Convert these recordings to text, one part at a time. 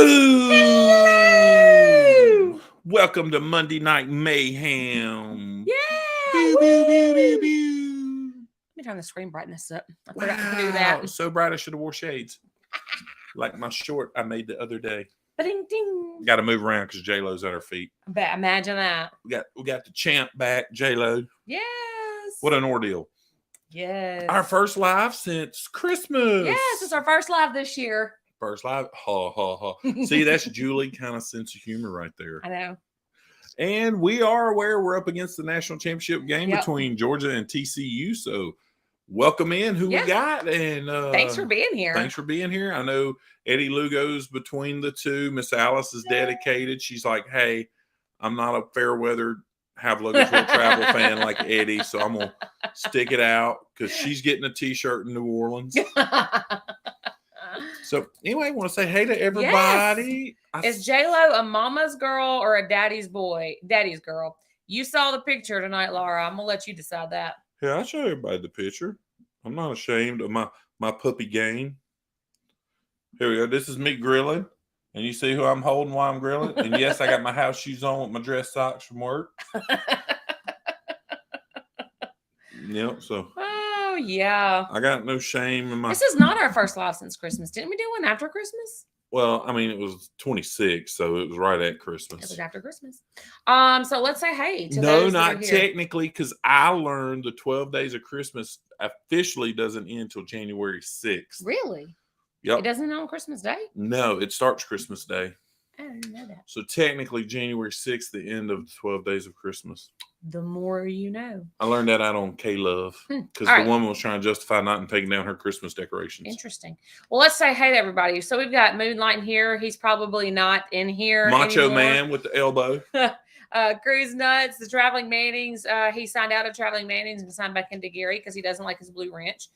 Hello! Welcome to Monday Night Mayhem. Yeah! Boo, boo, boo, boo, boo. Let me turn the screen brightness up. I Wow, forgot to do that. so bright I should have wore shades. Like my short I made the other day. Ding ding. Got to move around because J-Lo's at our feet. But imagine that. We got the champ back, J-Lo. Yes. What an ordeal. Yes. Our first live since Christmas. Yes, it's our first live this year. First live. Ha, ha, ha. See, that's Julie kind of sense of humor right there. I know. And we are aware we're up against the national championship game Yep. between Georgia and TCU. So welcome in who we got. And thanks for being here. Thanks for being here. I know Eddie Lugo's between the two. Miss Alice is dedicated. She's like, hey, I'm not a fair weather have luggage will travel fan like Eddie. So I'm going to stick it out because she's getting a t-shirt in New Orleans. So anyway, I want to say hey to everybody. Yes. Is J-Lo a mama's girl or a daddy's boy? Daddy's girl. You saw the picture tonight, Laura. I'm going to let you decide that. Yeah, I'll show everybody the picture. I'm not ashamed of my puppy game. Here we go. This is me grilling. And you see who I'm holding while I'm grilling? And yes, I got my house shoes on with my dress socks from work. Yep, so. Oh, yeah. I got no shame in my... This is not our first live since Christmas. Didn't we do one after Christmas? Well, I mean, it was 26, so it was right at Christmas. It was after Christmas. So let's say hey to those that are not here. Technically, because I learned the 12 days of Christmas officially doesn't end until January 6th. Really? Yep. It doesn't end on Christmas Day? No, it starts Christmas Day. I didn't know that. So technically, January 6th, the end of the 12 days of Christmas. The more you know. I learned that out on K-Love because the woman was trying to justify not taking down her Christmas decorations. Interesting. Well, let's say hey to everybody. So we've got Moonlight in here. He's probably not in here Macho anymore. Man with the elbow. Cruise Nuts, the Traveling Mannings. He signed out of Traveling Mannings and signed back into Gary because he doesn't like his blue ranch.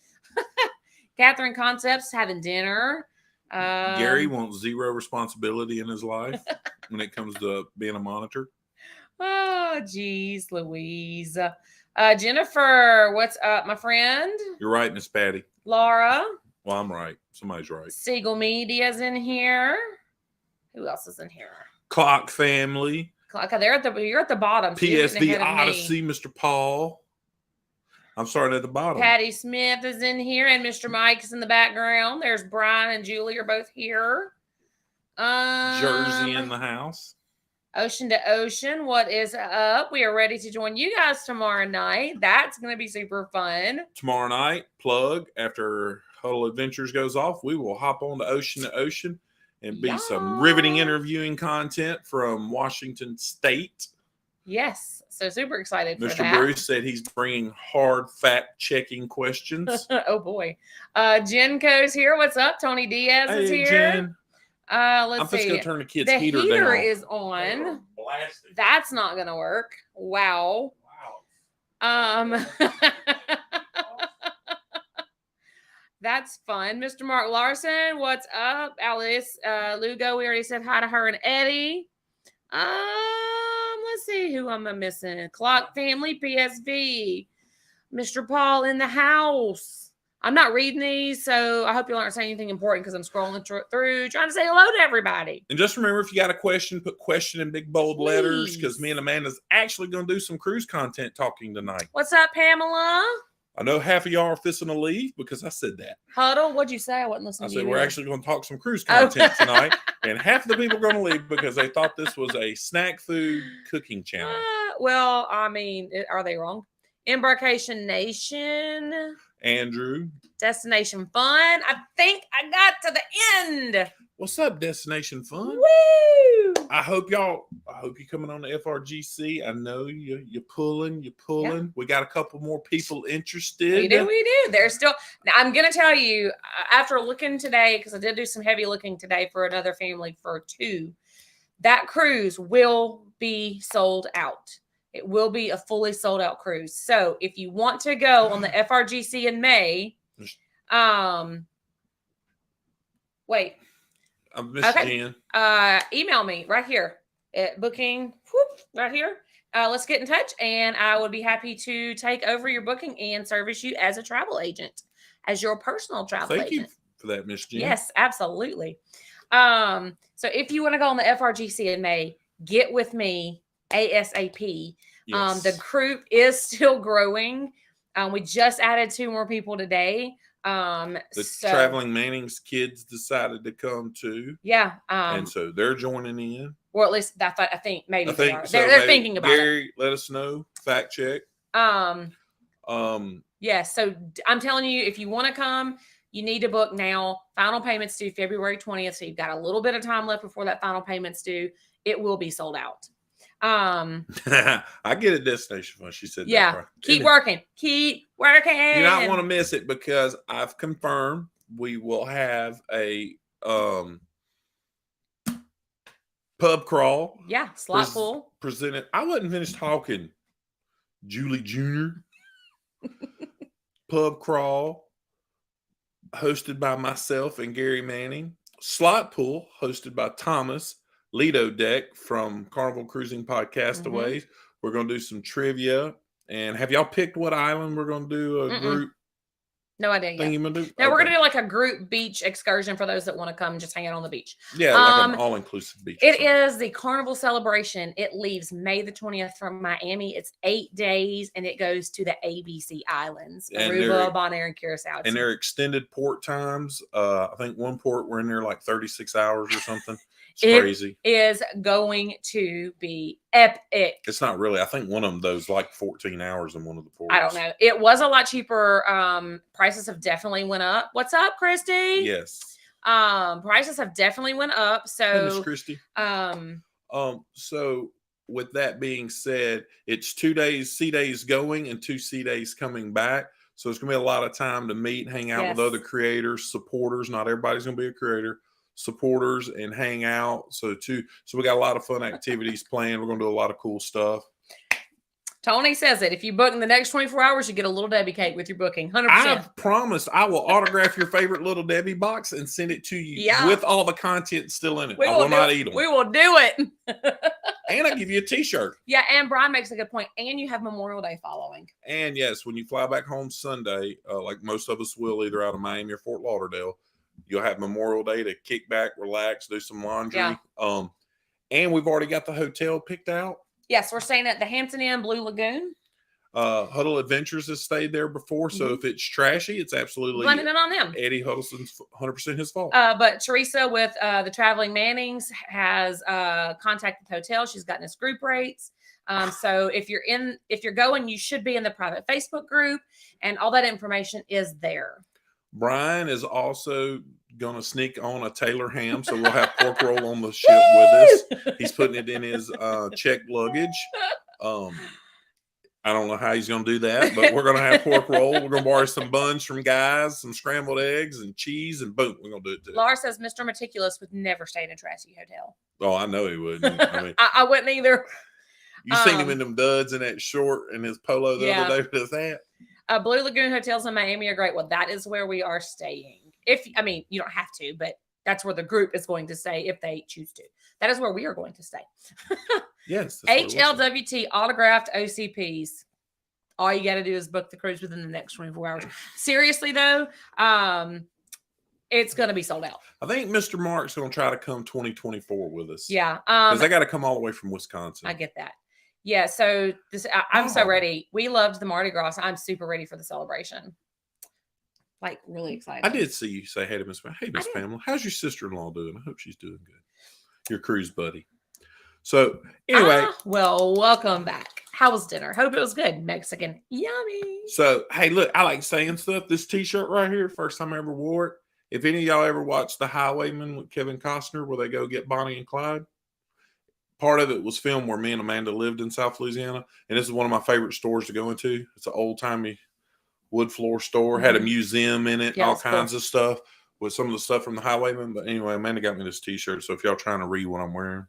Catherine Concepts having dinner. Gary wants zero responsibility in his life when it comes to being a monitor. Oh, geez, Louise. Jennifer, what's up, my friend? You're right, Miss Patty. Laura. Well, I'm right. Somebody's right. Siegel Media's in here. Who else is in here? Clock Family. Okay, you're at the bottom. So PSV Odyssey, Mr. Paul. I'm starting at the bottom. Patty Smith is in here, and Mr. Mike is in the background. There's Brian and Julie are both here. Jersey in the house. Ocean to Ocean, what is up? We are ready to join you guys tomorrow night. That's going to be super fun. Tomorrow night, plug, after Huddle Adventures goes off, we will hop on to Ocean and be some riveting interviewing content from Washington State. Yes, so super excited for that. Mr. Bruce said he's bringing hard fact-checking questions. Oh, boy. Jenko's here. What's up? Tony Diaz is here. Jen. Let's I'm see. just going to turn the kid's the heater heater down. Is on. That's not going to work. Wow. That's fun. Mr. Mark Larson, what's up? Alice Lugo, we already said hi to her and Eddie. Let's see who am I missing. Clock Family, PSV. Mr. Paul in the house. I'm not reading these, so I hope you aren't saying anything important because I'm scrolling through trying to say hello to everybody. And just remember, if you got a question, put question in big bold letters because me and Amanda's actually going to do some cruise content talking tonight. What's up, Pamela? I know half of y'all are fixing to leave because I said that. Huddle, what'd you say? I wasn't listening to you. I said we're actually going to talk some cruise content tonight, and half of the people are going to leave because they thought this was a snack food cooking channel. Well, I mean, are they wrong? Embarkation Nation. Andrew. Destination Fun. I think I got to the end. What's up, Destination Fun? Woo! I hope you're coming on the FRGC. I know you're pulling. Yep. We got a couple more people interested. We do. There's still, now I'm going to tell you, after looking today, because I did do some heavy looking today for another family for 2, that cruise will be sold out. It will be a fully sold out cruise. So if you want to go on the FRGC in May, wait. I'm missing email me right here at booking, right here. Let's get in touch, and I would be happy to take over your booking and service you as a travel agent, as your personal travel agent. Thank you for that, Miss Jen. Yes, absolutely. So if you want to go on the FRGC in May, get with me ASAP. Yes. The group is still growing. We just added 2 more people today. The Traveling Manning's kids decided to come too. Yeah. And so they're joining in. Or at least I think maybe I think they are. so. They're thinking about Gary, let us know. Fact check. Yeah. So I'm telling you, if you want to come, you need to book now. Final payments due February 20th. So you've got a little bit of time left before that final payment's due. It will be sold out. I get a destination fund. She said, yeah, that right. Keep working. Keep working. You don't want to miss it because I've confirmed we will have a pub crawl. Yeah, slot pool. Presented. I wasn't finished talking. Julie Jr. Pub crawl hosted by myself and Gary Manning. Slot pool hosted by Thomas. Lido Deck from Carnival Cruising Podcastaways. We're going to do some trivia. And have y'all picked what island we're going to do a group? No idea yet. No, we're going to do like a group beach excursion for those that want to come and just hang out on the beach. Yeah, like an all-inclusive beach. It is the Carnival Celebration. It leaves May the 20th from Miami. It's 8 days, and it goes to the ABC Islands, Aruba, Bonaire, and Curacao. And their extended port times, I think one port we're in there like 36 hours or something. It's crazy. It is going to be epic. It's not really. I think one of them, though, is like 14 hours in one of the ports. I don't know. It was a lot cheaper. Prices have definitely went up. What's up, Christy? Yes. Prices have definitely went up. So, hey, Miss Christy. So with that being said, it's 2 days, sea days going and 2 sea days coming back. So it's going to be a lot of time to meet, hang out with other creators, supporters. Not everybody's going to be a creator. Supporters and hang out. So we got a lot of fun activities planned. We're going to do a lot of cool stuff. Tony says it. If you book in the next 24 hours, you get a Little Debbie cake with your booking. 100%. I've promised I will autograph your favorite Little Debbie box and send it to you with all the content still in it. I will not eat them. We will do it. And I give you a t-shirt. Yeah, and Brian makes a good point. And you have Memorial Day following. And yes, when you fly back home Sunday, like most of us will, either out of Miami or Fort Lauderdale, you'll have Memorial Day to kick back, relax, do some laundry. Yeah. And we've already got the hotel picked out. Yes, we're staying at the Hampton Inn Blue Lagoon. Huddle Adventures has stayed there before, so if it's trashy, it's absolutely blaming it on them. Eddie Huddleston's 100% his fault. But Teresa with the Traveling Mannings has contacted the hotel. She's gotten us group rates. So if you're going, you should be in the private Facebook group, and all that information is there. Brian is also going to sneak on a Taylor ham, so we'll have pork roll on the ship with us. He's putting it in his checked luggage. I don't know how he's going to do that, but we're going to have pork roll. We're going to borrow some buns from guys, some scrambled eggs and cheese, and boom, we're going to do it too. Laura says Mr. Meticulous would never stay in a trashy hotel. Oh, I know he wouldn't. I mean, I wouldn't either. You seen him in them duds and that short and his polo the other day with his hat. Blue Lagoon hotels in Miami are great. Well, that is where we are staying. You don't have to, but that's where the group is going to stay if they choose to. That is where we are going to stay. Yes. HLWT autographed OCPs. All you got to do is book the cruise within the next 24 hours. Seriously, though, it's going to be sold out. I think Mr. Mark's going to try to come 2024 with us. Yeah. Because they got to come all the way from Wisconsin. I get that. Yeah, so I'm so ready. We loved the Mardi Gras. I'm super ready for the celebration. Like, really excited. I did see you say hey to Miss Pamela. Hey, Miss Pamela, how's your sister-in-law doing? I hope she's doing good. Your cruise buddy. So, anyway. Well, welcome back. How was dinner? Hope it was good. Mexican. Yummy. So, hey, look, I like saying stuff. This t-shirt right here, first time I ever wore it. If any of y'all ever watched The Highwayman with Kevin Costner where they go get Bonnie and Clyde, part of it was filmed where me and Amanda lived in South Louisiana. And this is one of my favorite stores to go into. It's an old-timey wood floor store. Had a museum in it, all kinds of stuff with some of the stuff from The Highwayman. But anyway, Amanda got me this t-shirt. So if y'all trying to read what I'm wearing.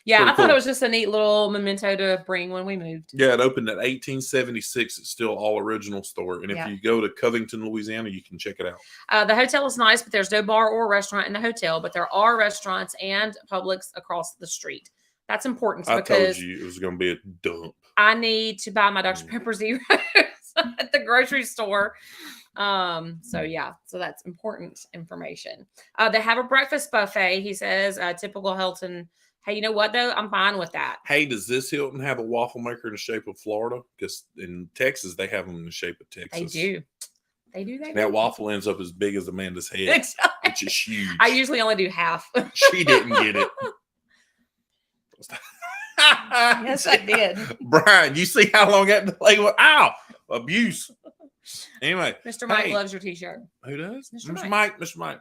Yeah, I thought it was just a neat little memento to bring when we moved. Yeah, it opened in 1876. It's still all original store. And if you go to Covington, Louisiana, you can check it out. The hotel is nice, but there's no bar or restaurant in the hotel. But there are restaurants and Publix across the street. That's important because I told you it was going to be a dump. I need to buy my Dr. Pepper Zeros at the grocery store. So yeah, so that's important information. They have a breakfast buffet. He says, typical Hilton. Hey, you know what though? I'm fine with that. Hey, does this Hilton have a waffle maker in the shape of Florida? Because in Texas, they have them in the shape of Texas. They do. They do. They That do. waffle ends up as big as Amanda's head, which is huge. I usually only do half. She didn't get it. Yes, I did. Brian, you see how long that delay was? Ow! Abuse. Anyway. Mr. Mike loves your t-shirt. Who does? Mr. Mike. Mr. Mike.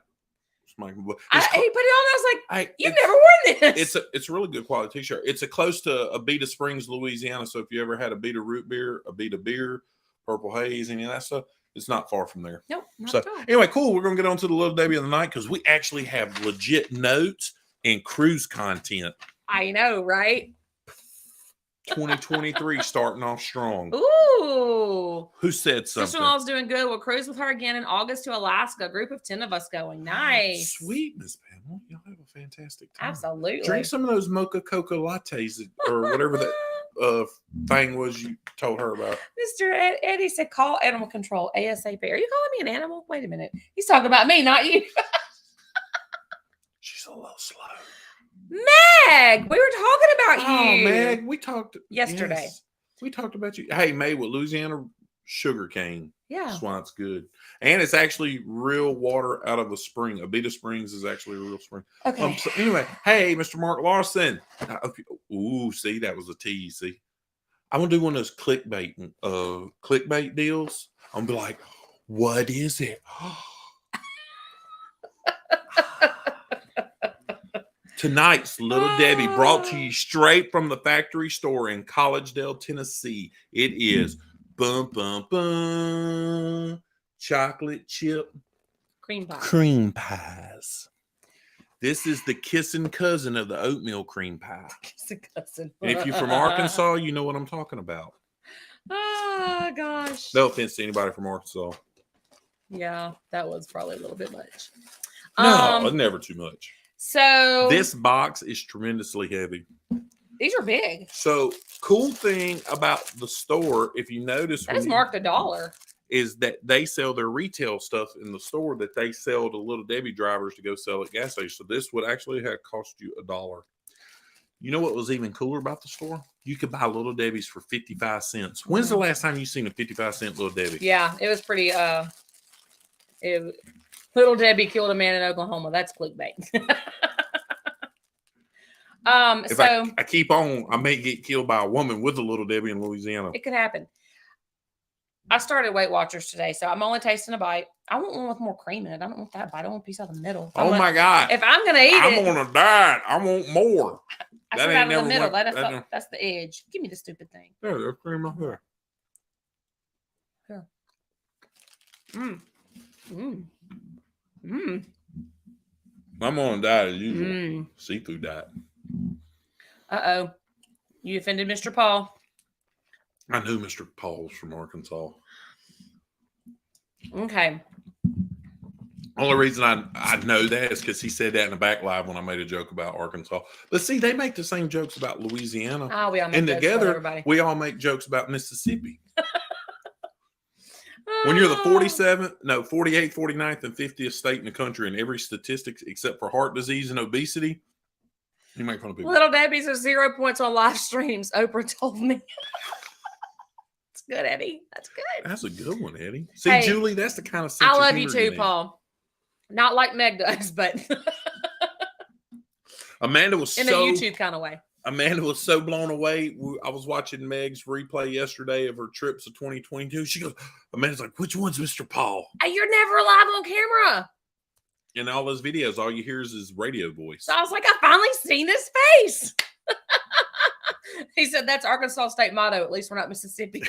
He put it on. I was like, you've never worn this. It's a really good quality t-shirt. It's a close to Abita Springs, Louisiana. So if you ever had Abita root beer, Abita beer, Purple Haze, any of that stuff, it's not far from there. Nope. Not so at all. anyway, cool. We're gonna get on to the Little Debbie of the night because we actually have legit notes and cruise content. I know, right? 2023 starting off strong. Ooh. Who said something? Sister-in-law's doing good. We'll cruise with her again in August to Alaska. A group of 10 of us going. Nice. Sweet, Miss Pamela. Y'all have a fantastic time. Absolutely. Drink some of those mocha cocoa lattes or whatever that thing was you told her about. Mr. Eddie said, call animal control ASAP. Are you calling me an animal? Wait a minute. He's talking about me, not you. She's a little slow. Meg, we were talking about you. Oh, Meg, we talked yesterday. Yes, we talked about you. Hey, May, with Louisiana sugar cane. Yeah. That's why it's good. And it's actually real water out of a spring. Abita Springs is actually a real spring. Okay. So anyway, hey, Mr. Mark Larson. Ooh, see, that was a tease. See, I'm going to do one of those clickbait deals. I'm going to be like, what is it? Tonight's Little Debbie brought to you straight from the factory store in Collegedale, Tennessee. It is bum bum bum chocolate chip cream pies. This is the kissing cousin of the oatmeal cream pie. Kissing cousin. And if you're from Arkansas, you know what I'm talking about. Oh gosh. No offense to anybody from Arkansas. Yeah, that was probably a little bit much. No, never too much. So this box is tremendously heavy. These are big. So cool thing about the store, if you notice, that is marked $1, is that they sell their retail stuff in the store that they sell to Little Debbie drivers to go sell at gas stations. So this would actually have cost you $1. You know what was even cooler about the store? You could buy Little Debbie's for 55 cents. When's the last time you seen a 55-cent Little Debbie? Yeah, it was pretty. Little Debbie killed a man in Oklahoma. That's clickbait. If I keep on, I may get killed by a woman with a Little Debbie in Louisiana. It could happen. I started Weight Watchers today, so I'm only tasting a bite. I want one with more cream in it. I don't want that bite. I want a piece out of the middle. My God. If I'm going to eat I'm on a diet. I want more. I said out of the middle. That's the edge. Give me the stupid thing. Yeah, there's cream up there. Here. I'm on a diet as usual. Seafood diet. Uh-oh. You offended Mr. Paul. I knew Mr. Paul's from Arkansas. Okay. Only reason I know that is because he said that in the back live when I made a joke about Arkansas. But see, they make the same jokes about Louisiana. Oh, we all make and jokes together, about everybody. We all make jokes about Mississippi. When you're the 48th, 49th, and 50th state in the country in every statistic except for heart disease and obesity, you make fun of people. Little Debbie's are 0 points on live streams. Oprah told me. That's good, Eddie. That's good. That's a good one, Eddie. See, hey, Julie, that's the kind of sense I love you too, Paul. Not like Meg does, but Amanda was in a YouTube kind of way. Amanda was so blown away. I was watching Meg's replay yesterday of her trips of 2022. She goes, Amanda's like, which one's Mr. Paul? You're never live on camera. In all those videos, all you hear is his radio voice. So I was like, I finally seen his face. He said, that's Arkansas state motto. At least we're not Mississippi.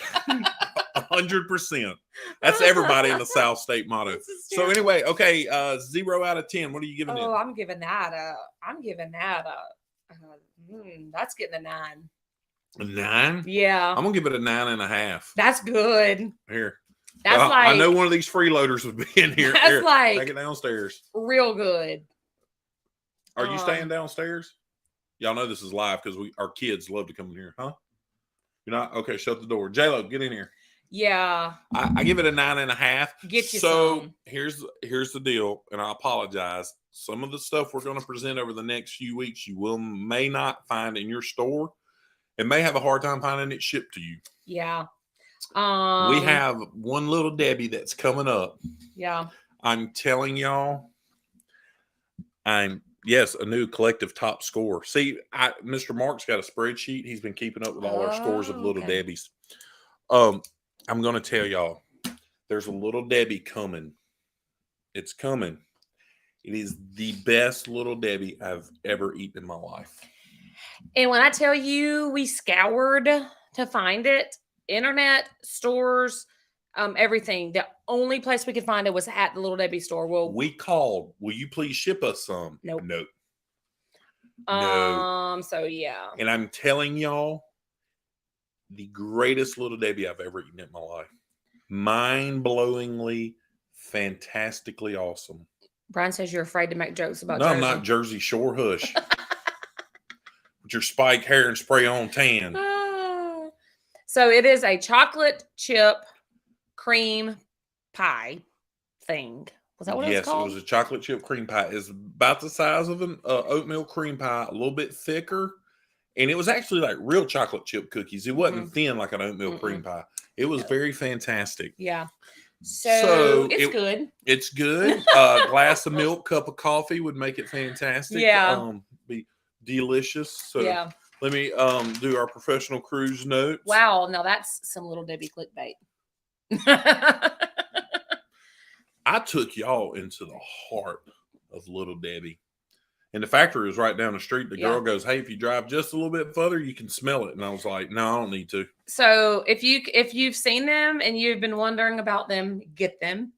100%. That's everybody in the South state motto. So anyway, okay, 0 out of 10. What are you giving it? Oh, I'm giving that that's getting a 9. A 9? Yeah. I'm gonna give it a 9.5. That's good. Here. That's like I know one of these freeloaders would be in here. That's here, like take it downstairs. Real good. Are you staying downstairs? Y'all know this is live because our kids love to come in here, huh? You're not? Okay, shut the door. J-Lo, get in here. Yeah. I give it a 9.5. Get you so some. here's the deal, and I apologize. Some of the stuff we're going to present over the next few weeks, you may not find in your store, and may have a hard time finding it shipped to you. Yeah. We have one Little Debbie that's coming up. Yeah. I'm telling y'all, yes, a new collective top score. See, Mr. Mark's got a spreadsheet. He's been keeping up with all our scores of Little Debbies. I'm going to tell y'all, there's a Little Debbie coming. It's coming. It is the best Little Debbie I've ever eaten in my life. And when I tell you, we scoured to find it, internet, stores, everything. The only place we could find it was at the Little Debbie store. Well, we called. Will you please ship us some? Nope. Nope. No. So yeah. And I'm telling y'all, the greatest Little Debbie I've ever eaten in my life. Mind-blowingly, fantastically awesome. Brian says you're afraid to make jokes about No, Jersey. I'm not Jersey Shore hush. With your spike hair and spray on tan. So it is a chocolate chip cream pie thing. Was that what it was called? Yes, it was a chocolate chip cream pie. It's about the size of an oatmeal cream pie, a little bit thicker. And it was actually like real chocolate chip cookies. It wasn't thin like an oatmeal cream pie. It was very fantastic. Yeah. So it's good. It's good. A glass of milk, cup of coffee would make it fantastic. Yeah. Be delicious. So yeah. Let me do our professional cruise notes. Wow. Now that's some Little Debbie clickbait. I took y'all into the heart of Little Debbie. And the factory was right down the street. The girl goes, "Hey, if you drive just a little bit further, you can smell it." And I was like, "No, I don't need to." So if you've seen them and you've been wondering about them, get them.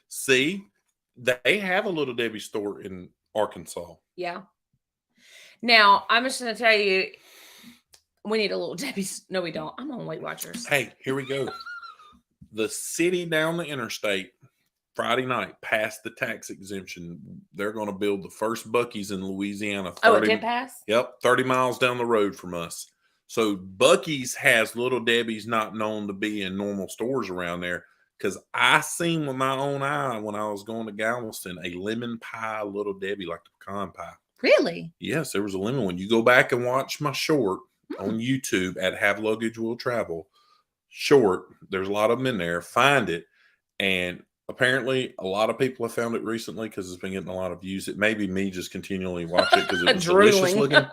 See, they have a Little Debbie store in Arkansas. Yeah. Now, I'm just going to tell you, we need a Little Debbie's. No, we don't. I'm on Weight Watchers. Hey, here we go. The city down the interstate, Friday night, passed the tax exemption. They're going to build the first Buc-ee's in Louisiana. It did pass? Yep, 30 miles down the road from us. So Buc-ee's has Little Debbie's not known to be in normal stores around there. Because I seen with my own eye when I was going to Galveston a lemon pie Little Debbie, like the pecan pie. Really? Yes, there was a lemon one. You go back and watch my short on YouTube at Have Luggage Will Travel. Short, there's a lot of them in there. Find it. And apparently a lot of people have found it recently because it's been getting a lot of views. It may be me just continually watch it because it was delicious looking.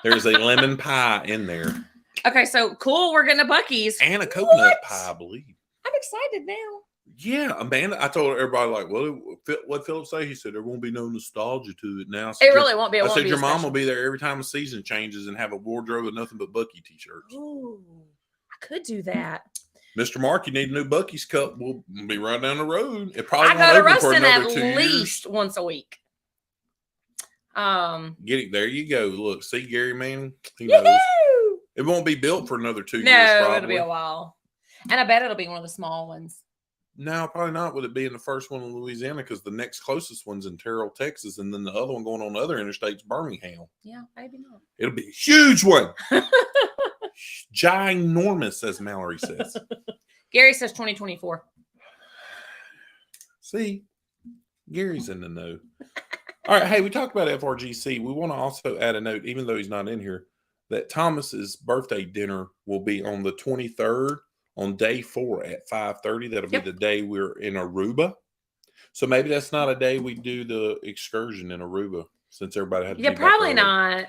There's a lemon pie in there. Okay, so cool. We're getting a Buc-ee's. And a coconut pie, I believe. I'm excited now. Yeah, Amanda. I told everybody, like, well, what Philip say? He said there won't be no nostalgia to it now. It really won't be. I said your mom will be there every time a season changes and have a wardrobe of nothing but Buc-ee t-shirts. Ooh, I could do that. Mr. Mark, you need a new Buc-ee's cup. We'll be right down the road. It probably I go to Ruston at least once a week. Get it. There you go. Look, see Gary Manning. He knows. It won't be built for another 2 years. No, it'll be a while. And I bet it'll be one of the small ones. No, probably not. With it being the first one in Louisiana, because the next closest one's in Terrell, Texas, and then the other one going on the other interstate's Birmingham. Yeah, maybe not. It'll be a huge one. Ginormous, as Mallory says. Gary says 2024. See, Gary's in the know. All right, hey, we talked about FRGC. We want to also add a note, even though he's not in here, that Thomas's birthday dinner will be on the 23rd. On day 4 at 5:30. That'll be the day we're in Aruba. So maybe that's not a day we do the excursion in Aruba since everybody had to be probably not.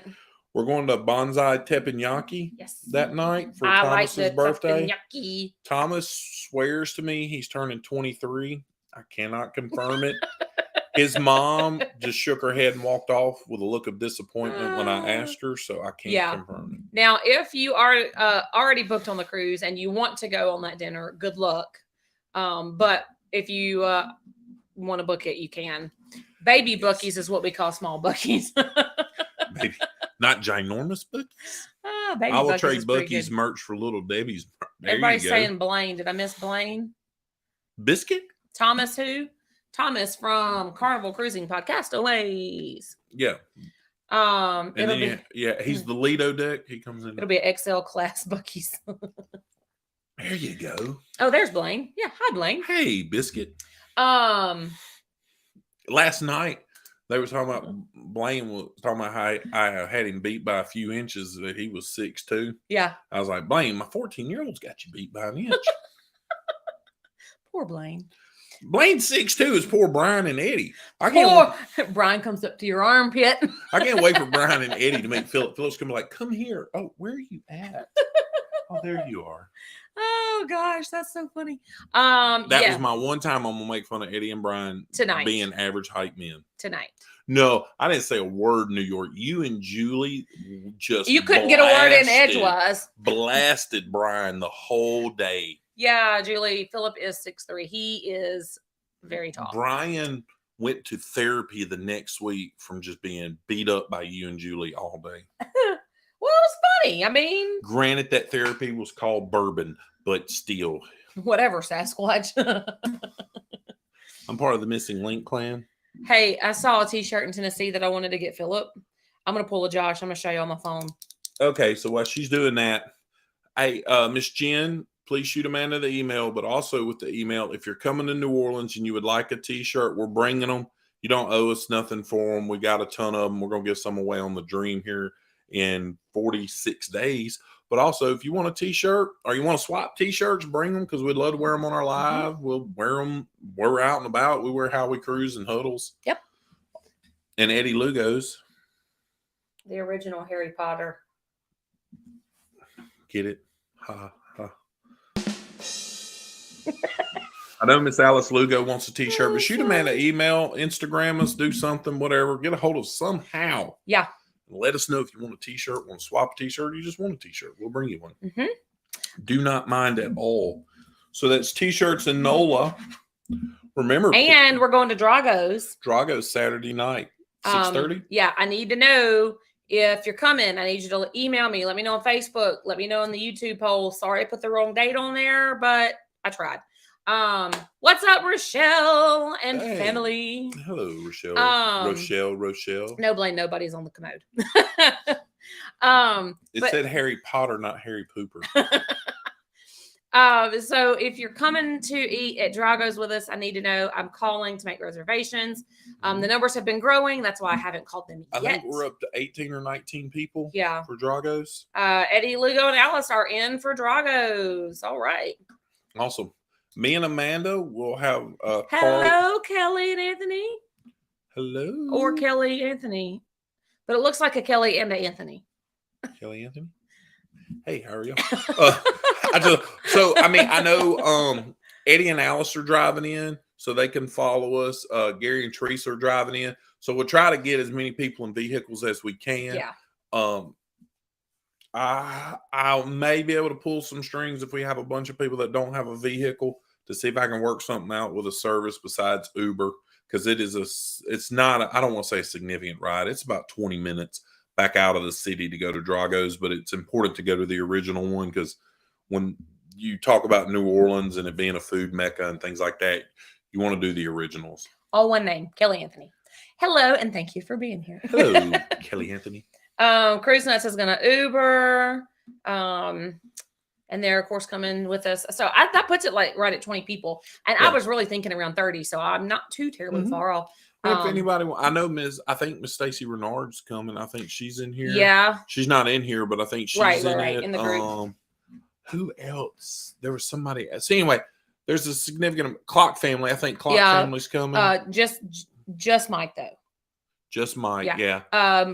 We're going to Bonsai Teppanyaki that night for Thomas's birthday. Teppanyaki. Thomas swears to me he's turning 23. I cannot confirm it. His mom just shook her head and walked off with a look of disappointment when I asked her, so I can't confirm it. Now, if you are already booked on the cruise and you want to go on that dinner, good luck. But if you want to book it, you can. Baby Buc-ee's is what we call small Buc-ee's. Maybe not ginormous Buc-ee's. Baby I will Buc-ee's trade Buc-ee's merch for Little Debbie's. Everybody's saying Blaine. Did I miss Blaine? Biscuit? Thomas who? Thomas from Carnival Cruising Podcast always. Yeah. And then he's the Lido deck. He comes in. It'll be an XL class Buc-ee's. There you go. Oh, there's Blaine. Yeah, hi Blaine. Hey, Biscuit. Um, Last night they were talking about Blaine was talking about how I had him beat by a few inches, that he was 6'2". yeah, I was like, Blaine, my 14-year-old's got you beat by an inch. poor Blaine. Blaine's 6'2" is poor Brian and Eddie. Brian comes up to your armpit. I can't wait for Brian and Eddie to meet Philip. Philip's gonna be like, come here. Oh, where are you at? Oh, there you are. Oh gosh, that's so funny. That was my one time I'm gonna make fun of Eddie and Brian tonight being average height men. Tonight. No, I didn't say a word, New York. You and Julie just you couldn't get a word in edgewise. Blasted Brian the whole day. Yeah, Julie. Philip is 6'3". He is very tall. Brian went to therapy the next week from just being beat up by you and Julie all day. Well, it was funny. I mean, granted, that therapy was called bourbon, but still. Whatever, Sasquatch. I'm part of the Missing Link clan. Hey, I saw a t-shirt in Tennessee that I wanted to get Philip. I'm going to pull a Josh. I'm going to show you on my phone. Okay, so while she's doing that, hey, Miss Jen, please shoot Amanda the email, but also with the email, if you're coming to New Orleans and you would like a t-shirt, we're bringing them. You don't owe us nothing for them. We got a ton of them. We're going to give some away on the Dream here in 46 days. But also, if you want a t-shirt or you want to swap t-shirts, bring them, because we'd love to wear them on our live. We'll wear them. We're out and about. We wear How We Cruise and Huddles. Yep. And Eddie Lugo's. The original Harry Potter. Get it? Ha, ha. I know Miss Alice Lugo wants a t-shirt, but shoot Amanda an email, Instagram us, do something, whatever. Get a hold of us somehow. Yeah. Let us know if you want a t-shirt, want to swap a t-shirt, or you just want a t-shirt. We'll bring you one. Mm-hmm. Do not mind at all. So that's t-shirts in NOLA. Remember. And we're going to Drago's. Drago's Saturday night, 6:30. Yeah, I need to know if you're coming. I need you to email me. Let me know on Facebook. Let me know on the YouTube poll. Sorry I put the wrong date on there, but I tried. What's up, Rochelle and family? Hello, Rochelle. Rochelle. No, Blaine, nobody's on the commode. It said Harry Potter, not Harry Pooper. So if you're coming to eat at Drago's with us, I need to know. I'm calling to make reservations. The numbers have been growing. That's why I haven't called them yet. I think we're up to 18 or 19 people. Yeah. For Drago's. Eddie, Lugo, and Alice are in for Drago's. All right. Awesome. Me and Amanda will have hello, Kelly and Anthony. Hello. Or Kelly Anthony. But it looks like a Kelly and an Anthony. Kelly Anthony? Hey, how are you? I know Eddie and Alice are driving in, so they can follow us. Gary and Teresa are driving in. So we'll try to get as many people in vehicles as we can. Yeah. I may be able to pull some strings if we have a bunch of people that don't have a vehicle to see if I can work something out with a service besides Uber, because it's not I don't want to say a significant ride. It's about 20 minutes back out of the city to go to Drago's, but it's important to go to the original one, because when you talk about New Orleans and it being a food mecca and things like that, you want to do the originals. All one name, Kelly Anthony. Hello, and thank you for being here. Hello, Kelly Anthony. Cruise Nuts is going to Uber. And they're, of course, coming with us. So that puts it like right at 20 people. And I was really thinking around 30. So I'm not too terribly far off. If anybody, I know I think Miss Stacy Renard's coming. I think she's in here. Yeah. She's not in here, but I think she's in the group. Who else? There was somebody else. So anyway, there's a significant Clock family. I think Clock family's coming. Just Mike, though. Just Mike, yeah.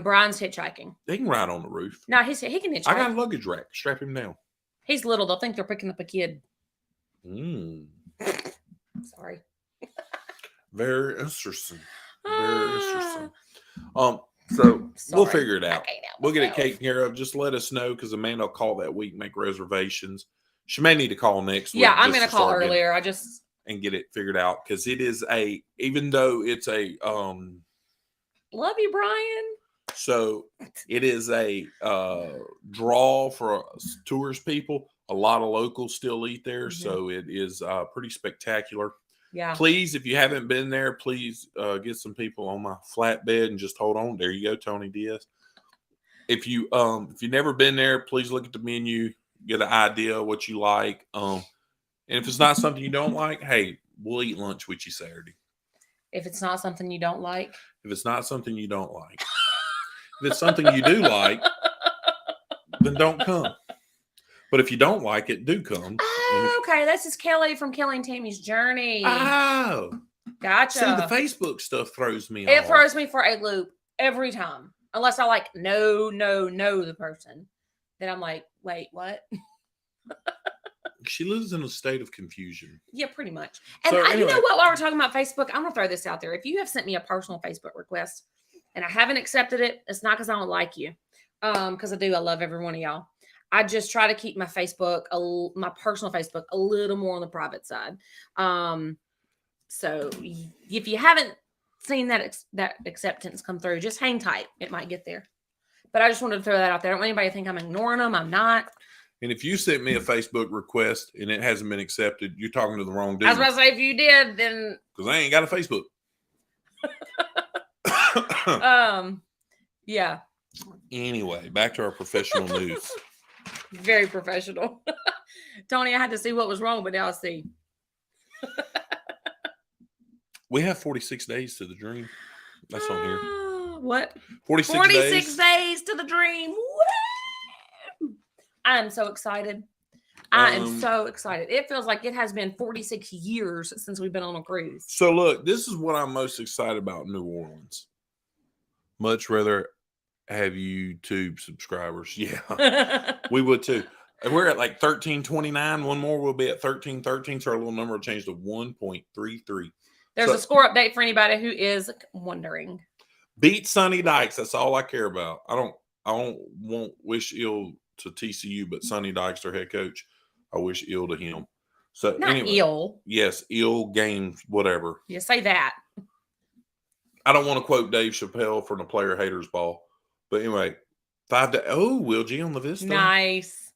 Brian's hitchhiking. He can ride on the roof. No, he can hitchhike. I got a luggage rack. Strap him down. He's little. They'll think they're picking up a kid. Sorry. Very interesting. Very interesting. So we'll figure it out. We'll get it taken care of. Just let us know, because Amanda will call that week, make reservations. She may need to call next week. Yeah, I'm going to call earlier. And get it figured out, because it is even though it's a love you, Brian. So it is a draw for tourist people. A lot of locals still eat there, so it is pretty spectacular. Yeah. Please, if you haven't been there, please get some people on my flatbed and just hold on. There you go, Tony Diaz. If you've never been there, please look at the menu. get an idea of what you like. And if it's not something you don't like, hey, we'll eat lunch with you Saturday. If it's not something you don't like. If it's not something you don't like. If it's something you do like, then don't come. But if you don't like it, do come. Oh, okay. This is Kelly from Kelly and Tammy's Journey. Oh. Gotcha. See, the Facebook stuff throws me off. It throws me for a loop every time. Unless I like know the person. Then I'm like, wait, what? She lives in a state of confusion. Yeah, pretty much. And So, you know what? While we're talking about Facebook, I'm going to throw this out there. If you have sent me a personal Facebook request and I haven't accepted it, it's not because I don't like you. Because I do. I love every one of y'all. I just try to keep my Facebook, my personal Facebook, a little more on the private side. So if you haven't seen that acceptance come through, just hang tight. It might get there. But I just wanted to throw that out there. I don't want anybody to think I'm ignoring them. I'm not. And if you sent me a Facebook request and it hasn't been accepted, you're talking to the wrong dude. I was about to say, if you did, then because I ain't got a Facebook. Yeah. Anyway, back to our professional news. Very professional. Tony, I had to see what was wrong, but now I see. We have 46 days to the dream. That's on here. What? 46 days to the dream. Woo! I am so excited. I am so excited. It feels like it has been 46 years since we've been on a cruise. So look, this is what I'm most excited about in New Orleans. Much rather have YouTube subscribers. Yeah, we would too. We're at like 1329. One more, we'll be at 1313. So our little number will change to 1.33. There's a score update for anybody who is wondering. Beat Sonny Dykes. That's all I care about. I won't wish ill to TCU, but Sonny Dykes, their head coach, I wish ill to him. So not anyway, ill. Yes, ill games, whatever. You say that. I don't want to quote Dave Chappelle from the Player Haters Ball, but anyway, 5 to Will G on the Vista. Nice.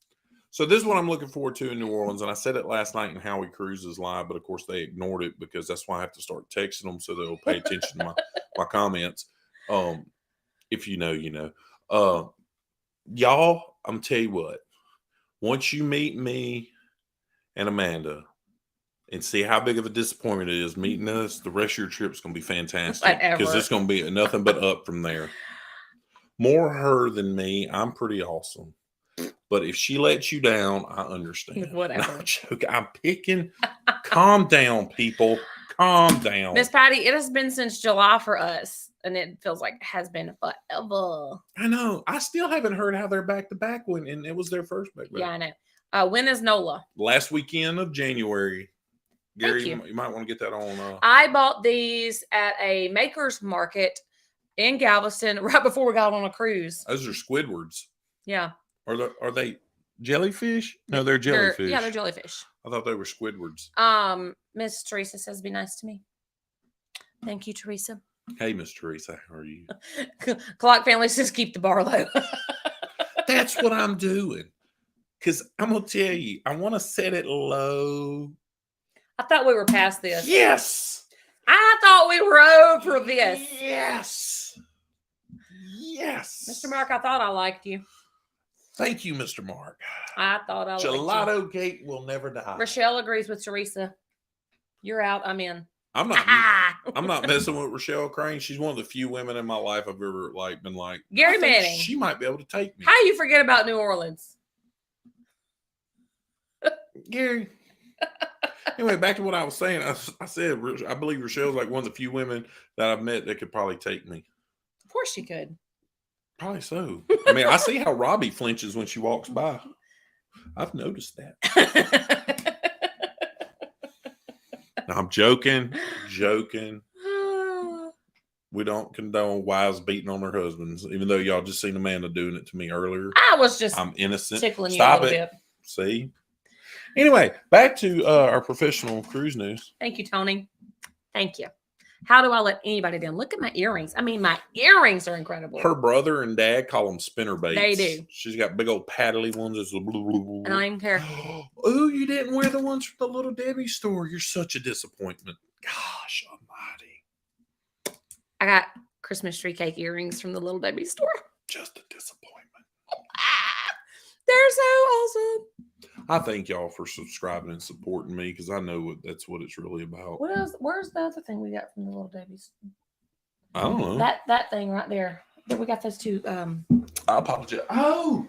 So this is what I'm looking forward to in New Orleans, and I said it last night in Howie Cruises Live, but of course they ignored it because that's why I have to start texting them so they'll pay attention to my comments. If you know, you know. Y'all, I'm tell you what. Once you meet me and Amanda and see how big of a disappointment it is meeting us, the rest of your trip's going to be fantastic. Because it's going to be nothing but up from there. More her than me. I'm pretty awesome. But if she lets you down, I understand. Whatever. No, joke. I'm picking. Calm down, people. Calm down. Miss Patty, it has been since July for us. And it feels like it has been forever. I know. I still haven't heard how they're back to back when, and it was their first back. Yeah, I know. When is NOLA? Last weekend of January. Gary, Thank you. You might want to get that on. I bought these at a maker's market in Galveston right before we got on a cruise. Those are Squidwards. Yeah. Are they jellyfish? No, they're jellyfish. They're jellyfish. I thought they were Squidwards. Miss Teresa says, "Be nice to me." Thank you, Teresa. Hey, Miss Teresa, how are you? Clock family says, "Keep the bar low." That's what I'm doing. Because I'm going to tell you, I want to set it low. I thought we were past this. Yes. I thought we were over this. Yes. Mr. Mark, I thought I liked you. Thank you, Mr. Mark. I thought I liked you. Gelato Gate will never die. Rochelle agrees with Teresa. You're out. I'm in. I'm not messing with Rochelle Crane. She's one of the few women in my life I've ever been like, Gary Manning. She might be able to take me. How you forget about New Orleans? Gary. Anyway, back to what I was saying. I said I believe Rochelle's like one of the few women that I've met that could probably take me. Of course she could. Probably so. I mean, I see how Robbie flinches when she walks by. I've noticed that. No, I'm joking. We don't condone wives beating on their husbands, even though y'all just seen Amanda doing it to me earlier. I'm innocent. Tickling you Stop a little it. bit. See? Anyway, back to our professional cruise news. Thank you, Tony. Thank you. How do I let anybody down? Look at my earrings. I mean, my earrings are incredible. Her brother and dad call them spinner baits. They do. She's got big old paddly ones. And I don't even care. Oh, you didn't wear the ones from the Little Debbie store. You're such a disappointment. Gosh almighty. I got Christmas tree cake earrings from the Little Debbie store. Just a disappointment. They're so awesome. I thank y'all for subscribing and supporting me because I know that's what it's really about. What else? Where's the other thing we got from the Little Debbie's? I don't know. That thing right there. Yeah, we got those two. I apologize. Oh,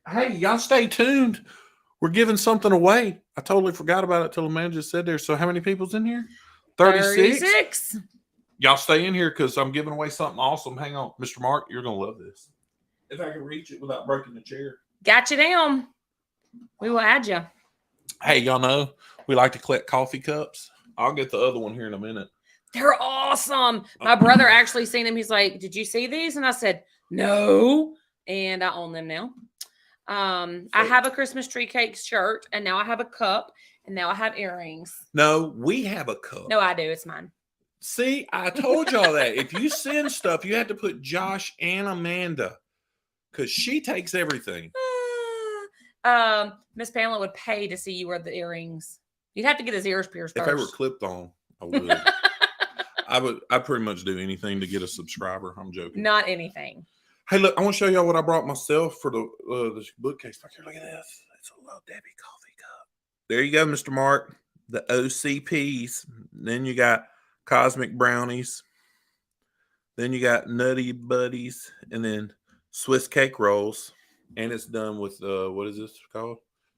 hey, y'all stay tuned. We're giving something away. I totally forgot about it till the man just said there. So how many people's in here? 36. Y'all stay in here because I'm giving away something awesome. Hang on. Mr. Mark, you're going to love this. If I can reach it without breaking the chair. Got you down. We will add you. Hey, y'all know we like to collect coffee cups. I'll get the other one here in a minute. They're awesome. My brother actually seen them. He's like, "Did you see these?" And I said, "No." And I own them now. I have a Christmas tree cake shirt, and now I have a cup, and now I have earrings. No, we have a cup. No, I do. It's mine. See, I told y'all that. If you send stuff, you have to put Josh and Amanda because she takes everything. Miss Pamela would pay to see you wear the earrings. You'd have to get his ears pierced If first. they were clipped on, I would. I'd pretty much do anything to get a subscriber. I'm joking. Not anything. Hey, look, I want to show y'all what I brought myself for the bookcase back here. Look at this. It's a Little Debbie coffee cup. There you go, Mr. Mark. The OCPs. Then you got Cosmic Brownies. Then you got Nutty Buddies. And then Swiss Cake Rolls. And it's done with, what is this called?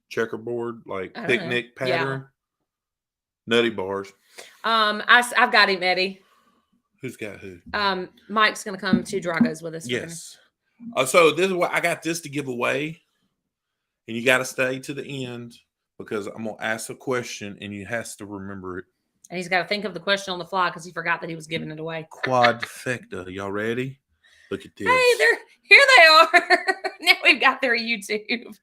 Checkerboard, like picnic pattern. Yeah. Nutty Bars. I've got him, Eddie. Who's got who? Mike's going to come to Drago's with us. Yes. So this is what I got this to give away. And you got to stay to the end because I'm going to ask a question and you has to remember it. And he's got to think of the question on the fly because he forgot that he was giving it away. Quadfecta. Y'all ready? Look at this. Hey, here they are. Now we've got their YouTube.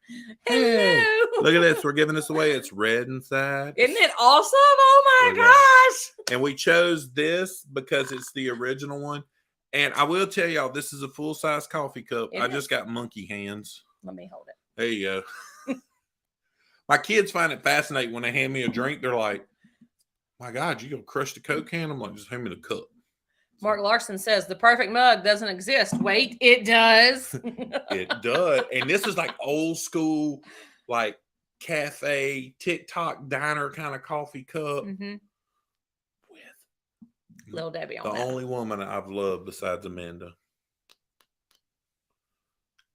Hello. Hey, look at this. We're giving this away. It's red inside. Isn't it awesome? Oh my gosh. And we chose this because it's the original one. And I will tell y'all, this is a full-size coffee cup. I just got monkey hands. Let me hold it. There you go. My kids find it fascinating when they hand me a drink. They're like, my God, you gonna crush the Coke can? I'm like, just hand me the cup. Mark Larson says the perfect mug doesn't exist. Wait, it does. It does. And this is like old school, like cafe, TikTok diner kind of coffee cup. Mm-hmm. With Little Debbie on the only woman I've loved besides Amanda.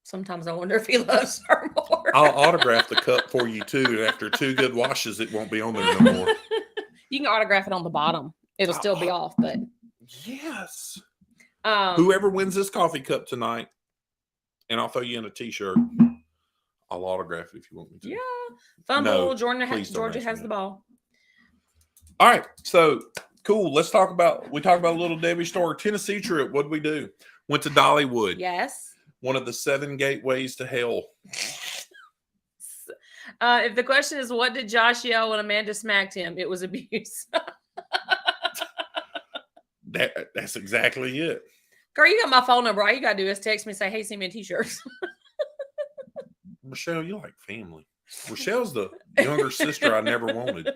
Sometimes I wonder if he loves her more. I'll autograph the cup for you too. After 2 good washes, it won't be on there no more. You can autograph it on the bottom. It'll still be off, but yes. Whoever wins this coffee cup tonight, and I'll throw you in a t-shirt. I'll autograph it if you want me to. Yeah. Fumble. No, Georgia has the ball. All right. So cool. Let's talk about a Little Debbie story. Tennessee trip. What'd we do? Went to Dollywood. Yes. One of the 7 gateways to hell. If the question is, what did Josh yell when Amanda smacked him? It was abuse. That's exactly it. Girl, you got my phone number. All you got to do is text me and say, hey, send me a t-shirt. Rochelle, you like family. Rochelle's the younger sister I never wanted.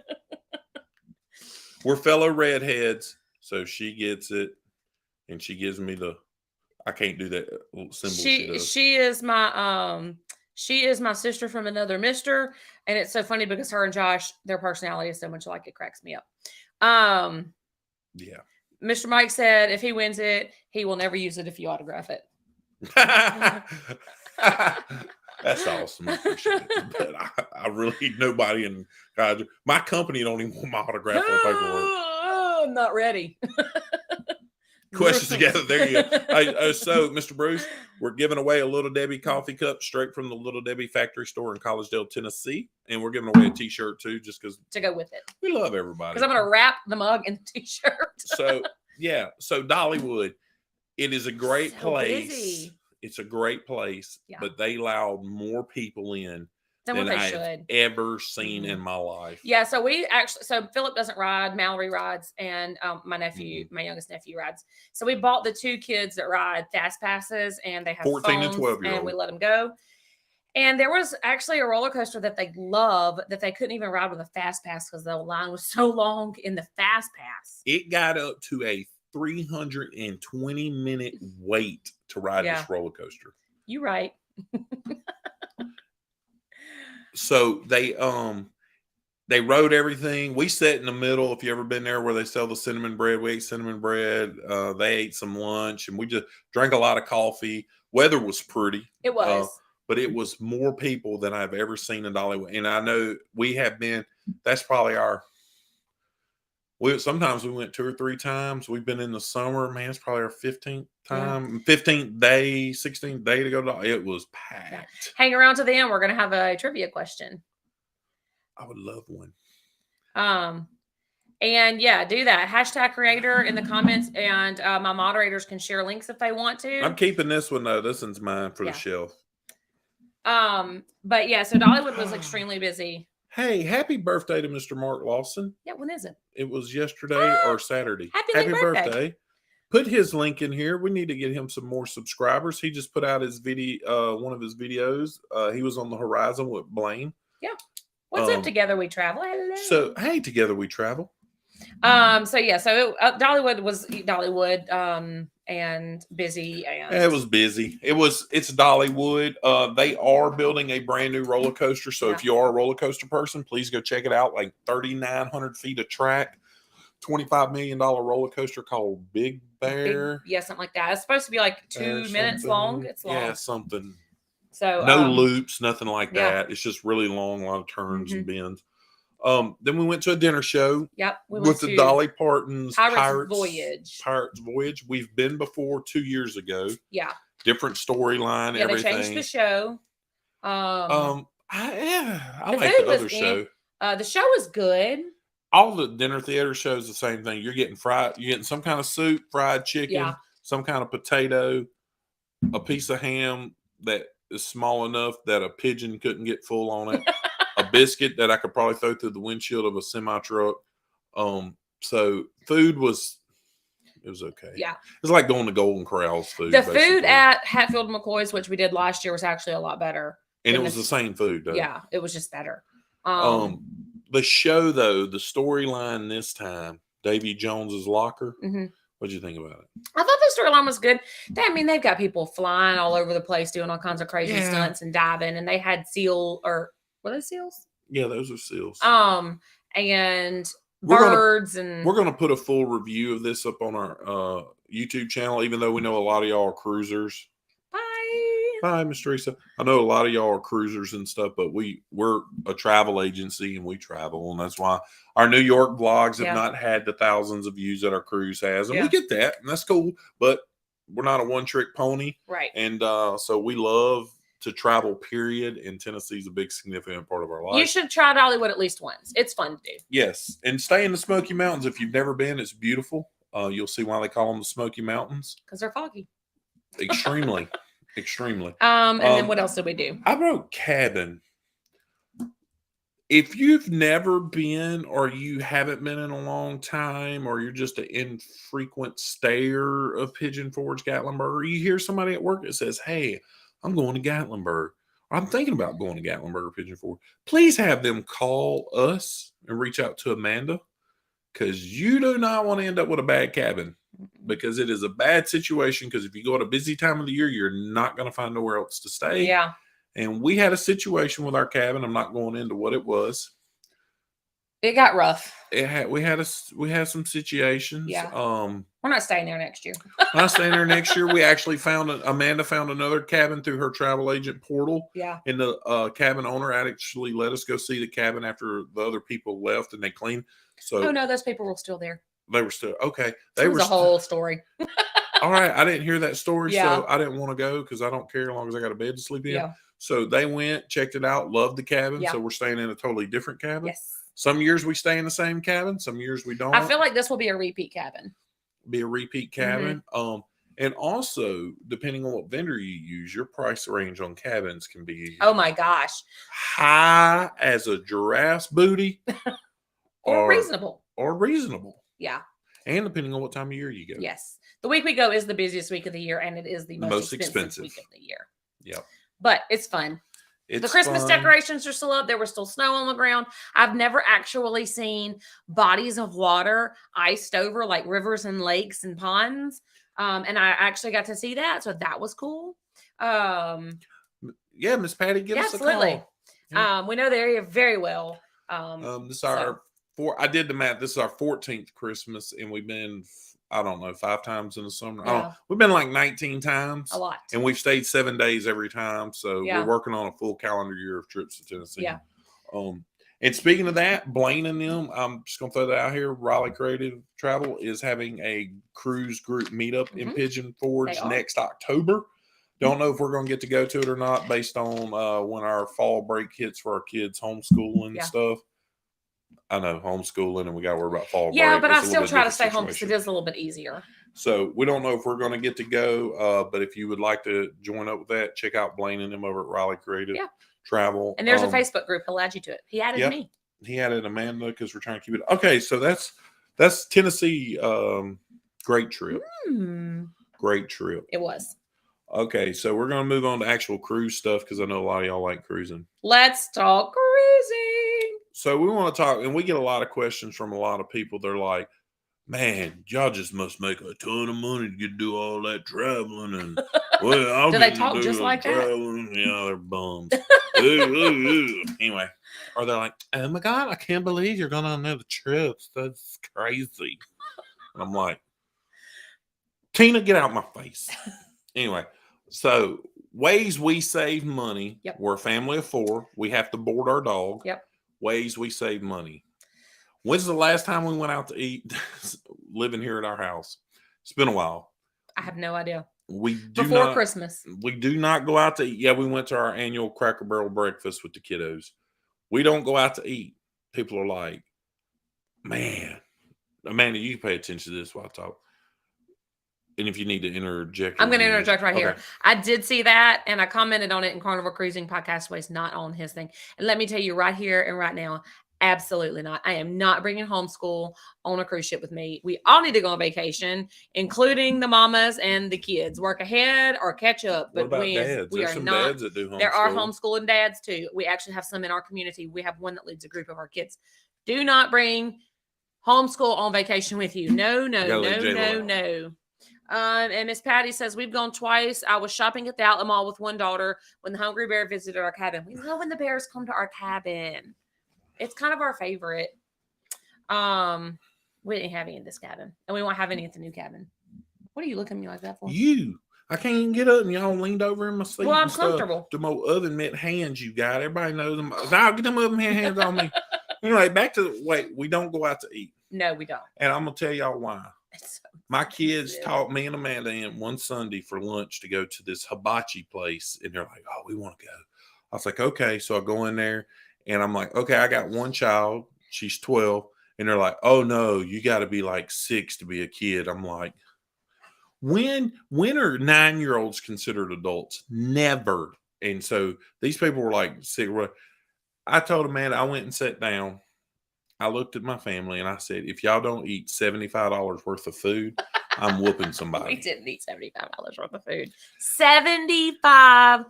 We're fellow redheads, so she gets it, and she gives me the. I can't do that little symbol. She is my sister from another mister, and it's so funny because her and Josh, their personality is so much alike, it cracks me up. Yeah. Mr. Mike said if he wins it, he will never use it if you autograph it. That's awesome. I appreciate it. But I really, nobody in God, my company don't even want my autograph on paperwork. I'm not ready. Questions together. There you go. So, Mr. Bruce, we're giving away a Little Debbie coffee cup straight from the Little Debbie factory store in Collegedale, Tennessee. And we're giving away a t-shirt too, just because to go with it. We love everybody. Because I'm going to wrap the mug in the t-shirt. So, yeah. So, Dollywood, it is a great place. Busy. It's a great place, but they allowed more people in than I've ever seen in my life. Yeah, so Philip doesn't ride, Mallory rides, and my nephew, my youngest nephew rides. So we bought the 2 kids that ride fast passes, and they have 14 and 12-year-old, and we let them go. And there was actually a roller coaster that they love that they couldn't even ride with a fast pass because the line was so long in the fast pass. It got up to a 320-minute wait to ride this roller coaster. You right. So they wrote everything. We sat in the middle. If you ever been there where they sell the cinnamon bread, we ate cinnamon bread. They ate some lunch, and we just drank a lot of coffee. Weather was pretty. It was. But it was more people than I've ever seen in Dollywood. And I know we have been, that's probably sometimes we went 2 or 3 times. We've been in the summer. Man, it's probably our 15th time, 15th day, 16th day to go to Dollywood. It was packed. Yeah. Hang around to the end. We're going to have a trivia question. I would love one. And yeah, do that. Hashtag creator in the comments, and my moderators can share links if they want to. I'm keeping this one though. This one's mine for the shelf. But yeah, so Dollywood was extremely busy. Hey, happy birthday to Mr. Mark Lawson. Yeah, when is it? It was yesterday or Saturday. Happy birthday. Put his link in here. We need to get him some more subscribers. He just put out his video, one of his videos. He was on the horizon with Blaine. Yeah. What's up, Together We Travel? Hello. So, hey, Together We Travel. Dollywood was Dollywood, and busy, and it was busy. It's Dollywood. They are building a brand new roller coaster. So if you are a roller coaster person, please go check it out. Like 3,900 feet of track, $25 million roller coaster called Big Bear. Something like that. It's supposed to be like 2 minutes long. It's long. Yeah, something. So no loops, nothing like that. It's just really long, a lot of turns and bends. Then we went to a dinner show. Yep. With the Dolly Parton's Pirates Voyage. Pirates Voyage. We've been before 2 years ago. Yeah. Different storyline, everything. They changed the show. I like the other show. The show was good. All the dinner theater shows the same thing. You're getting some kind of soup, fried chicken, some kind of potato, a piece of ham that is small enough that a pigeon couldn't get full on it. A biscuit that I could probably throw through the windshield of a semi truck. So food was okay. Yeah. It's like going to Golden Corral's food. The food at Hatfield McCoy's, which we did last year, was actually a lot better. And it was the same food, though. Yeah, it was just better. The show, though, the storyline this time, Davy Jones's locker. Mm-hmm. What'd you think about it? I thought the storyline was good. They've got people flying all over the place, doing all kinds of crazy stunts and diving, and they had were those seals? Yeah, those are seals. And birds, and we're gonna put a full review of this up on our YouTube channel, even though we know a lot of y'all are cruisers. Hi, Miss Teresa. I know a lot of y'all are cruisers and stuff, but we're a travel agency and we travel, and that's why our New York vlogs have not had the thousands of views that our cruise has, and we get that, and that's cool. But we're not a one-trick pony, right? And so we love to travel, period, and Tennessee is a big significant part of our life. You should try Dollywood at least once. It's fun to do. Yes, and stay in the Smoky Mountains. If you've never been, it's beautiful. You'll see why they call them the Smoky Mountains. Because they're foggy. Extremely. And then what else did we do? I wrote cabin. If you've never been, or you haven't been in a long time, or you're just an infrequent stayer of Pigeon Forge, Gatlinburg, or you hear somebody at work that says, hey, I'm going to Gatlinburg, or I'm thinking about going to Gatlinburg or Pigeon Forge, please have them call us and reach out to Amanda, because you do not want to end up with a bad cabin, because it is a bad situation. Because if you go at a busy time of the year, you're not going to find nowhere else to stay. Yeah. And we had a situation with our cabin. I'm not going into what it was. It got rough. We had some situations. Yeah. We're not staying there next year. Not staying there next year. We actually Amanda found another cabin through her travel agent portal. Yeah. And the cabin owner actually let us go see the cabin after the other people left and they cleaned. So. Oh no, those people were still there. They were still okay. It was a whole story. All right, I didn't hear that story, yeah. So I didn't want to go because I don't care as long as I got a bed to sleep in. Yeah. So they went, checked it out, loved the cabin. Yeah. So we're staying in a totally different cabin. Yes. Some years we stay in the same cabin. Some years we don't. I feel like this will be a repeat cabin. Be a repeat cabin. Mm-hmm. And also, depending on what vendor you use, your price range on cabins can be oh my gosh, high as a giraffe's booty, or reasonable. Yeah. And depending on what time of year you go. Yes. The week we go is the busiest week of the year, and it is the most expensive week of the year. Yep. But it's fun. The Christmas decorations are still up. There was still snow on the ground. I've never actually seen bodies of water iced over like rivers and lakes and ponds. And I actually got to see that. So that was cool. Yeah, Miss Patty, give us a call. We know the area very well. This is our I did the math. This is our 14th Christmas, and we've been, I don't know, 5 times in the summer. Yeah. We've been like 19 times. A lot. And we've stayed 7 days every time. So Yeah. we're working on a full calendar year of trips to Tennessee. Yeah. And speaking of that, Blaine and them, I'm just going to throw that out here. Raleigh Creative Travel is having a cruise group meetup in Pigeon Forge next October. Don't know if we're going to get to go to it or not based on when our fall break hits for our kids homeschooling and stuff. I know homeschooling and we got to worry about fall break. Yeah, but I still try to stay home because it is a little bit easier. So we don't know if we're going to get to go, but if you would like to join up with that, check out Blaine and them over at Raleigh Creative Travel. And there's a Facebook group. He'll add you to it. He added me. He added Amanda because we're trying to keep it. Okay, so that's Tennessee. Great trip. Great trip. It was. Okay, so we're going to move on to actual cruise stuff because I know a lot of y'all like cruising. Let's talk cruising. So we want to talk, and we get a lot of questions from a lot of people. They're like, man, y'all just must make a ton of money to get to do all that traveling. And well, do they talk just like traveling. That? Yeah, they're bums. Anyway, or they're like, oh my God, I can't believe you're going on another trip. That's crazy. And I'm like, Tina, get out of my face. Anyway, so ways we save money. Yep. We're a family of 4. We have to board our dog. Yep. Ways we save money. When's the last time we went out to eat living here at our house? It's been a while. I have no idea. Before Christmas. We do not go out to eat. Yeah, we went to our annual Cracker Barrel breakfast with the kiddos. We don't go out to eat. People are like, man, Amanda, you can pay attention to this while I talk. And if you need to interject. I'm going to interject right here. I did see that, and I commented on it in Carnival Cruising Podcast Ways, not on his thing. And let me tell you right here and right now, absolutely not. I am not bringing homeschool on a cruise ship with me. We all need to go on vacation, including the mamas and the kids. Work ahead or catch up. But what about dads? We There's some dads that do homeschool. There are homeschooling dads too. We actually have some in our community. We have one that leads a group of our kids. Do not bring homeschool on vacation with you. No. And Miss Patty says, we've gone twice. I was shopping at the outlet mall with one daughter when the Hungry Bear visited our cabin. We love when the bears come to our cabin. It's kind of our favorite. We didn't have any in this cabin, and we won't have any at the new cabin. What are you looking at me like that for? I can't even get up, and y'all leaned over in my seat. Well, I'm comfortable. The more oven mitt hands you got. Everybody knows them. Now get them oven mitt hands on me. Anyway, back to we don't go out to eat. No, we don't. And I'm gonna tell y'all why. My kids taught me and Amanda in one Sunday for lunch to go to this hibachi place. And they're like, oh, we want to go. I was like, okay. So I go in there and I'm like, okay, I got one child. She's 12. And they're like, oh no, you got to be like 6 to be a kid. I'm like, when are 9-year-olds considered adults? Never. And so these people were like, sick. I told Amanda, I went and sat down. I looked at my family and I said, if y'all don't eat $75 worth of food, I'm whooping somebody. We didn't eat $75 worth of food. $75.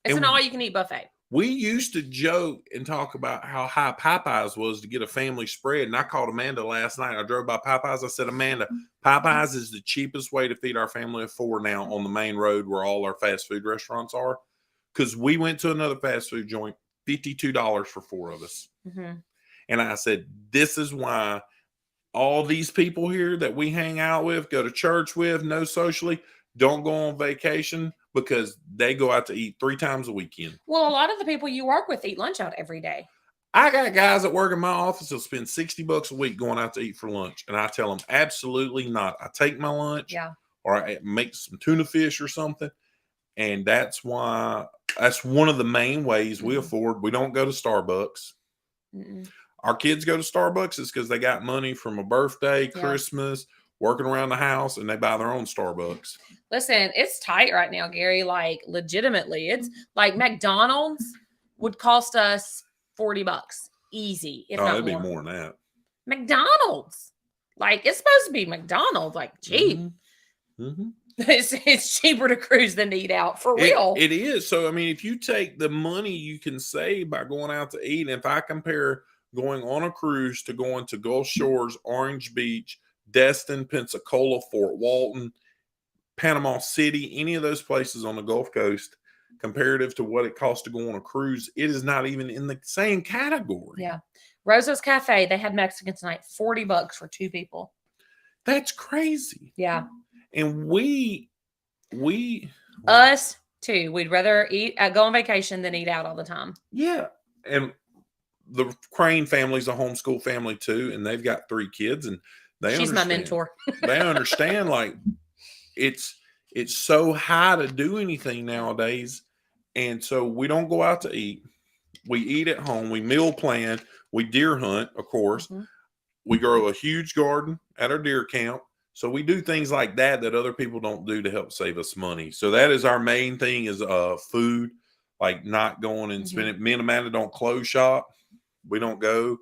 It's an all-you-can-eat buffet. We used to joke and talk about how high Popeyes was to get a family spread. And I called Amanda last night. I drove by Popeyes. I said, Amanda, Popeyes is the cheapest way to feed our family of 4 now on the main road where all our fast food restaurants are. Because we went to another fast food joint, $52 for 4 of us. Mm-hmm. And I said, this is why all these people here that we hang out with, go to church with, know socially, don't go on vacation because they go out to eat 3 times a weekend. Well, a lot of the people you work with eat lunch out every day. I got guys that work in my office that spend $60 a week going out to eat for lunch. And I tell them, absolutely not. I take my lunch or I make some tuna fish or something. And that's why, that's one of the main ways we afford. We don't go to Starbucks. Mm-mm. Our kids go to Starbucks is because they got money from a birthday, Christmas, working around the house, and they buy their own Starbucks. Listen, it's tight right now, Gary. Like, legitimately. It's like McDonald's would cost us $40. Easy. If not it'd more. Be more than that. McDonald's. Like, it's supposed to be McDonald's, like, cheap. Mm-hmm. It's cheaper to cruise than to eat out, for real. It is. So, I mean, if you take the money you can save by going out to eat, and if I compare going on a cruise to going to Gulf Shores, Orange Beach, Destin, Pensacola, Fort Walton, Panama City, any of those places on the Gulf Coast, comparative to what it costs to go on a cruise, it is not even in the same category. Yeah. Rosa's Cafe, they had Mexican tonight, $40 for 2 people. That's crazy. Yeah. And we Us too. We'd rather go on vacation than eat out all the time. Yeah. And the Crane family's a homeschool family too, and they've got 3 kids, and She's my mentor. They understand, like, it's so high to do anything nowadays. And so we don't go out to eat. We eat at home. We meal plan. We deer hunt, of course. Mm-hmm. We grow a huge garden at our deer camp. So we do things like that other people don't do to help save us money. So that is our main thing, is food, like not going and spending. Me and Amanda don't clothes shop. We don't go.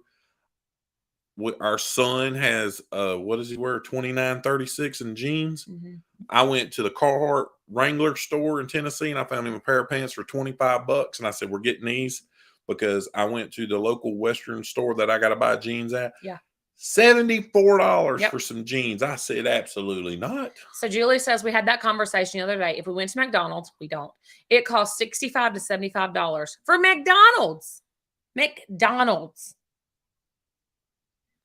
Our son has what does he wear? 2936 in jeans. Mm-hmm. I went to the Carhartt Wrangler store in Tennessee, and I found him a pair of pants for $25. And I said, we're getting these, because I went to the local Western store that I got to buy jeans at. Yeah. $74 for some jeans. I said, absolutely not. So Julie says we had that conversation the other day. If we went to McDonald's, we don't. It costs $65 to $75 for McDonald's. McDonald's.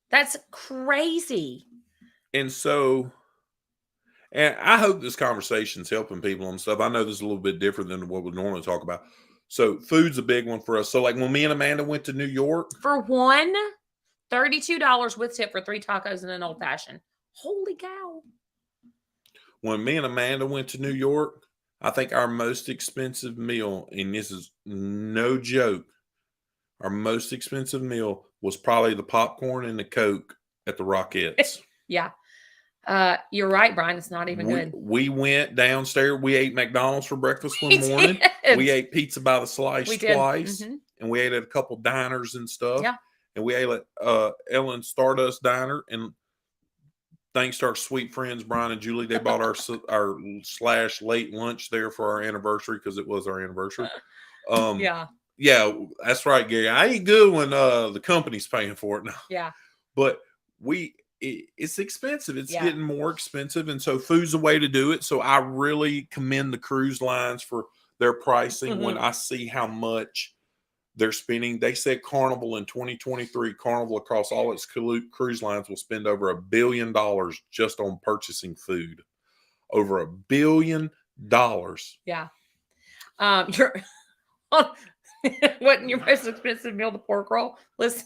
That's crazy. And so, and I hope this conversation's helping people and stuff. I know this is a little bit different than what we normally talk about. So food's a big one for us. So like when me and Amanda went to New York. For one, $32 with tip for 3 tacos and an old fashioned. Holy cow. When me and Amanda went to New York, I think our most expensive meal, and this is no joke, our most expensive meal was probably the popcorn and the Coke at the Rockettes. Yeah. You're right, Brian. It's not even good. We went downstairs. We ate McDonald's for breakfast one morning. We ate pizza by the slice twice. Mm-hmm. And we ate at a couple diners and stuff. Yeah. And we ate at Ellen Stardust Diner. And thanks to our sweet friends, Brian and Julie, they bought our late lunch there for our anniversary, because it was our anniversary. Yeah, that's right, Gary. I eat good when the company's paying for it now. Yeah. But it's expensive. It's getting more expensive. And so food's a way to do it. So I really commend the cruise lines for their pricing when I see how much they're spending. They said Carnival in 2023, Carnival across all its cruise lines will spend over $1 billion just on purchasing food. Over $1 billion. Yeah. Wasn't your most expensive meal the pork roll? Listen,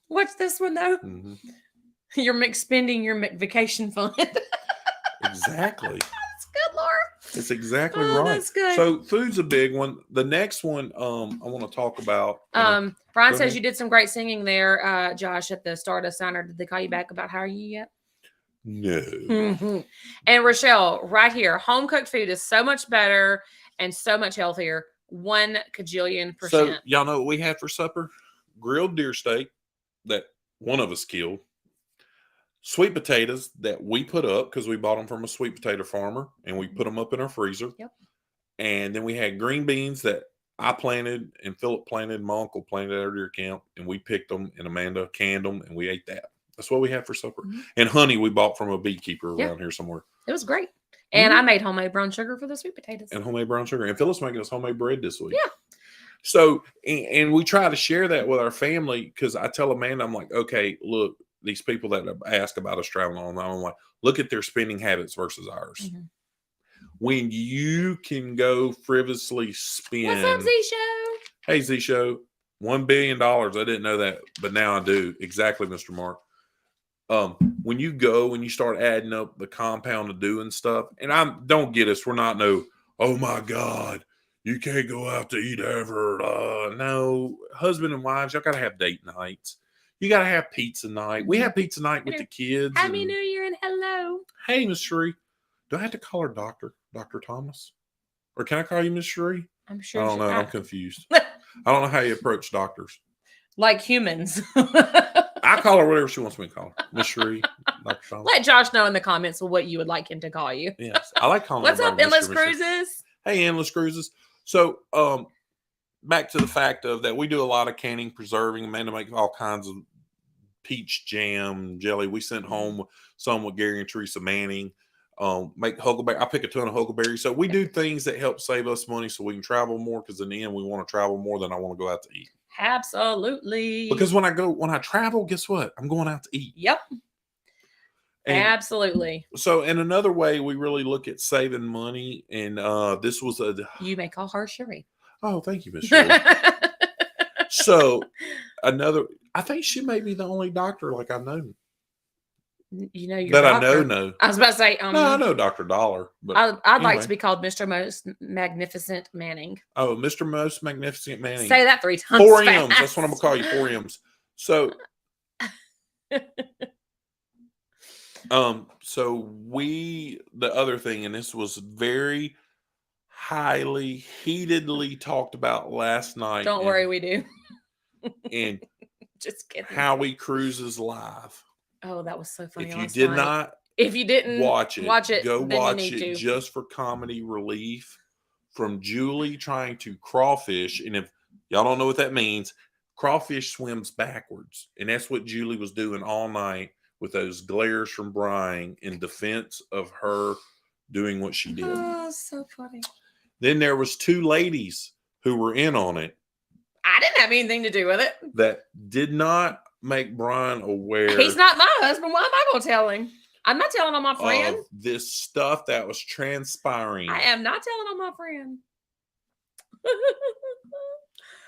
watch this one though. Mm-hmm. You're spending your vacation fund. Exactly. That's good, Laura. It's exactly right. That's good. So food's a big one. The next one I want to talk about. Brian says you did some great singing there, Josh, at the Stardust Diner. Did they call you back about how are you yet? No. Mm-hmm. And Rochelle, right here, home cooked food is so much better and so much healthier. 1 cajillion %. So y'all know what we had for supper? Grilled deer steak that one of us killed. Sweet potatoes that we put up because we bought them from a sweet potato farmer, and we put them up in our freezer. Yep. And then we had green beans that I planted and Philip planted, and my uncle planted at our deer camp, and we picked them, and Amanda canned them, and we ate that. That's what we had for supper. Mm-hmm. And honey we bought from a beekeeper around here somewhere. It was great. And I made homemade brown sugar for the sweet potatoes. And homemade brown sugar. And Phyllis making us homemade bread this week. Yeah. So, and we try to share that with our family, because I tell Amanda, I'm like, okay, look, these people that ask about us traveling on, I'm like, look at their spending habits versus ours. Mm-hmm. When you can go frivolously spend. What's up, Z-Show? Hey, Z-Show. $1 billion. I didn't know that, but now I do. Exactly, Mr. Mark. When you go and you start adding up the compound of doing stuff, and don't get us, we're not oh my God, you can't go out to eat ever. No, husband and wives, y'all gotta have date nights. You gotta have pizza night. We have pizza night with the kids. Happy New Year and hello. Hey, Miss Sheree. Do I have to call her Dr. Thomas? Or can I call you Miss Sheree? I'm sure. I don't know. I'm confused. I don't know how you approach doctors. Like humans. I call her whatever she wants me to call her. Miss Sheree, Dr. Thomas. Let Josh know in the comments what you would like him to call you. Yes. I like calling What's up, Endless Cruises? Hey, Endless Cruises. So, back to the fact of that we do a lot of canning, preserving. Amanda makes all kinds of peach jam, jelly. We sent home some with Gary and Teresa Manning. Make huckleberry. I pick a ton of huckleberries. So we do things that help save us money so we can travel more. Because in the end, we want to travel more than I want to go out to eat. Absolutely. Because when I travel, guess what? I'm going out to eat. Yep. And absolutely. So, in another way, we really look at saving money, and this was a. You may call her Sherry. Oh, thank you, Miss Sherry. So, I think she may be the only doctor like I've known. You know, your that doctor. I know. I was about to say, no, I know Dr. Dollar, but I'd like to be called Mr. Most Magnificent Manning. Oh, Mr. Most Magnificent Manning. Say that 3 times. 4 M's. That's what I'm gonna call you. 4 M's. So, the other thing, and this was very highly, heatedly talked about last night. Don't worry, we do. And just kidding. Howie Cruises live. Oh, that was so funny. If you didn't watch it, go then watch you need it to. just for comedy relief from Julie trying to crawfish. And if y'all don't know what that means, crawfish swims backwards. And that's what Julie was doing all night with those glares from Brian in defense of her doing what she did. Oh, so funny. Then there was 2 ladies who were in on it. I didn't have anything to do with it. That did not make Brian aware. He's not my husband. Why am I going to tell him? I'm not telling on my friend. This stuff that was transpiring. I am not telling on my friend.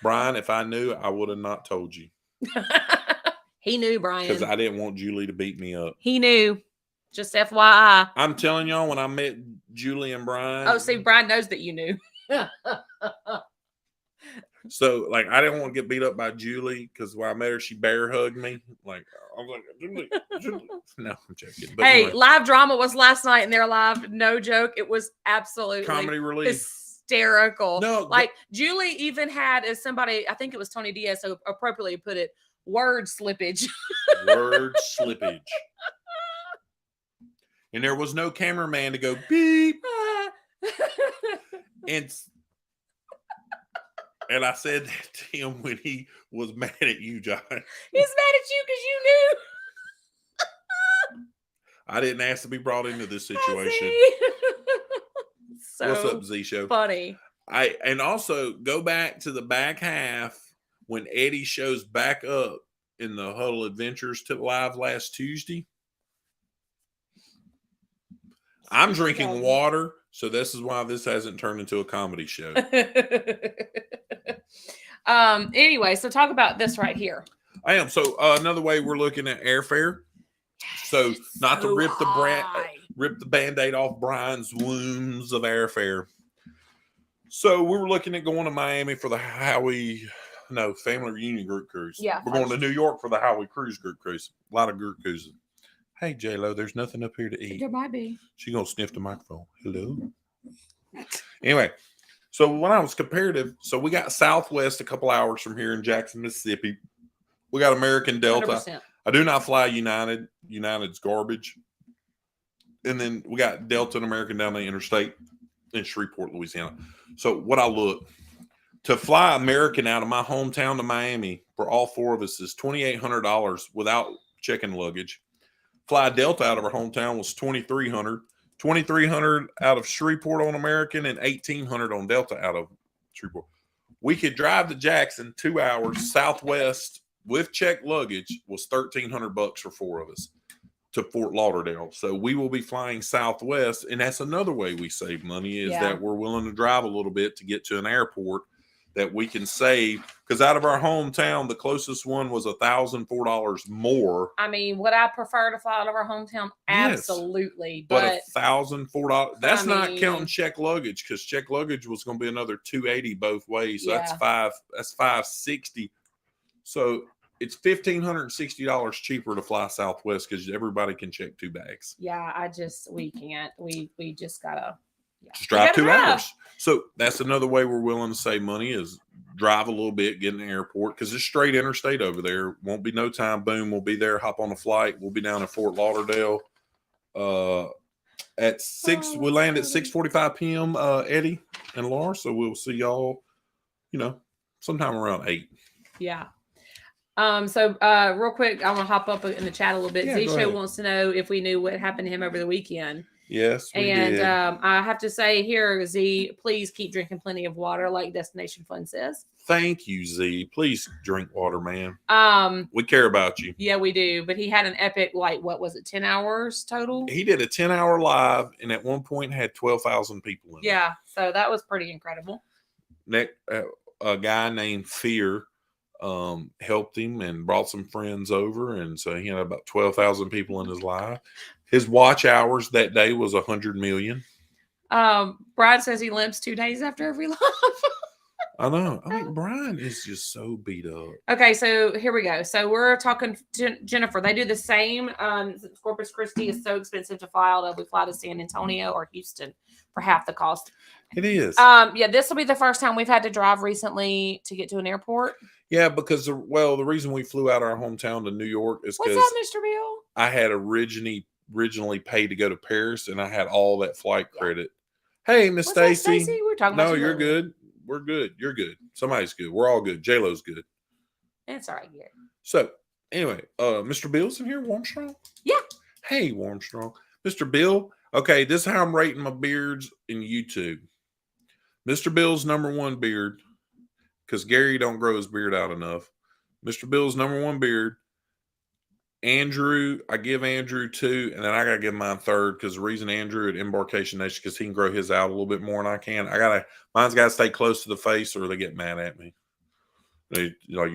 Brian, if I knew, I would have not told you. He knew, Brian. Because I didn't want Julie to beat me up. He knew. Just FYI. I'm telling y'all, when I met Julie and Brian. Oh, see, Brian knows that you knew. So, like, I didn't want to get beat up by Julie because when I met her, she bear hugged me. Like, I was like, Julie. No, I'm joking. But hey, anyway. Live drama was last night in their live. No joke. It was absolutely comedy relief. Hysterical. No, like Julie even had, as somebody, I think it was Tony Diaz, so appropriately put it, word slippage. Word slippage. And there was no cameraman to go beep. And I said that to him when he was mad at you, John. He's mad at you because you knew. I didn't ask to be brought into this situation. So what's up, Z-Show? Funny. And also go back to the back half when Eddie shows back up in the Huddle Adventures live last Tuesday. I'm drinking water, so this is why this hasn't turned into a comedy show. Anyway, so talk about this right here. I am. So another way we're looking at airfare. So not to rip the Band-Aid off Brian's wounds of airfare. So we were looking at going to Miami for the family reunion group cruise. Yeah. We're going to New York for the Howie Cruise group cruise. A lot of group cruises. Hey, J-Lo, there's nothing up here to eat. There might be. She's going to sniff the microphone. Hello. Anyway, so when I was comparative, so we got Southwest a couple hours from here in Jackson, Mississippi. We got American Delta. 100%. I do not fly United. United's garbage. And then we got Delta and American down the interstate in Shreveport, Louisiana. So what I look to fly American out of my hometown to Miami for all 4 of us is $2,800 without checking luggage. Fly Delta out of our hometown was $2,300. $2,300 out of Shreveport on American and $1,800 on Delta out of Shreveport. We could drive to Jackson 2 hours. Southwest with checked luggage was $1,300 for 4 of us to Fort Lauderdale. So we will be flying Southwest, and that's another way we save money is that we're willing to drive a little bit to get to an airport that we can save. Because out of our hometown, the closest one was $1,004 more. I mean, would I prefer to fly out of our hometown? Absolutely. Yes. But $1,004. That's not counting check luggage, because check luggage was going to be another $280 both ways. So that's $560. So it's $1,560 cheaper to fly Southwest because everybody can check 2 bags. Yeah, we can't. We just gotta. Yeah. Just drive 2 hours. So that's another way we're willing to save money is drive a little bit, get in the airport because it's straight interstate over there. Won't be no time. Boom, we'll be there. Hop on a flight. We'll be down in Fort Lauderdale at 6. We land at 6:45 p.m. Eddie and Laura. So we'll see y'all. Sometime around 8. Yeah. So real quick, I want to hop up in the chat a little bit. Z-Show wants to know if we knew what happened to him over the weekend. Yes, we And did. I have to say here, Z, please keep drinking plenty of water, like Destination Fun says. Thank you, Z. Please drink water, man. Um, We care about you. yeah, we do. But he had an epic, like, what was it, 10 hours total? He did a 10-hour live, and at one point had 12,000 people in it. Yeah, so that was pretty incredible. A guy named Fear helped him and brought some friends over, and so he had about 12,000 people in his live. His watch hours that day was 100 million. Brad says he limps 2 days after every live. I know. I mean, Brian is just so beat up. Okay, so here we go. So we're talking to Jennifer. They do the same. Corpus Christi is so expensive to fly out of. We fly to San Antonio or Houston for half the cost. It is. Yeah, this will be the first time we've had to drive recently to get to an airport. Yeah, because the reason we flew out our hometown to New York is What's because that, Mr. Bill? I had originally paid to go to Paris, and I had all that flight credit. Hey, Miss Stacy. We're talking about. No, you're good. We're good. You're good. Somebody's good. We're all good. J-Lo's good. It's all right, Gary. So, anyway, Mr. Bill's in here, Warmstrong? Yeah. Hey, Warmstrong. Mr. Bill, okay, this is how I'm rating my beards in YouTube. Mr. Bill's number one beard, because Gary don't grow his beard out enough. Mr. Bill's number one beard. Andrew, I give Andrew 2, and then I gotta give mine 3rd, because the reason Andrew at Embarkation Nation, because he can grow his out a little bit more than I can. Mine's gotta stay close to the face, or they get mad at me. You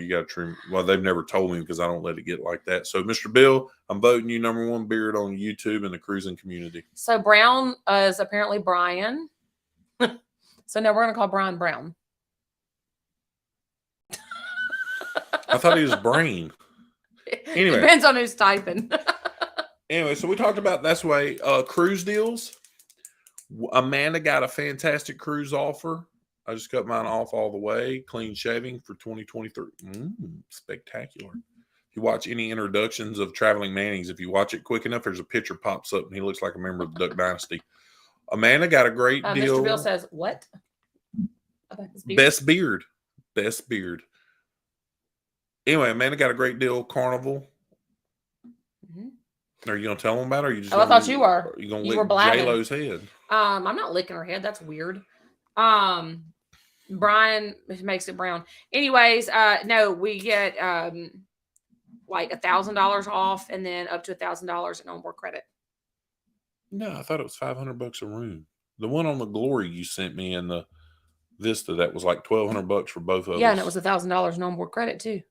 gotta trim. Well, they've never told me because I don't let it get like that. So, Mr. Bill, I'm voting you number one beard on YouTube and the cruising community. So Brown is apparently Brian. So now we're gonna call Brian Brown. I thought he was Brain. Anyway, depends on who's typing. Anyway, so we talked about that's way cruise deals. Amanda got a fantastic cruise offer. I just cut mine off all the way, clean shaving for 2023. Spectacular. If you watch any introductions of Traveling Mannings, if you watch it quick enough, there's a picture pops up and he looks like a member of the Duck Dynasty. Amanda got a great deal. Mr. Bill says, what? About his beard? Best beard. Anyway, Amanda got a great deal. Carnival. Mm-hmm. Are you going to tell them about it? Or you just I thought you were. You going to lick J-Lo's head? I'm not licking her head. That's weird. Brian makes it brown. Anyways, no, we get like $1,000 off and then up to $1,000 in onboard credit. No, I thought it was $500 a room. The one on the Glory you sent me in the Vista, that was like $1,200 for both of us. Yeah, and it was $1,000 in onboard credit too.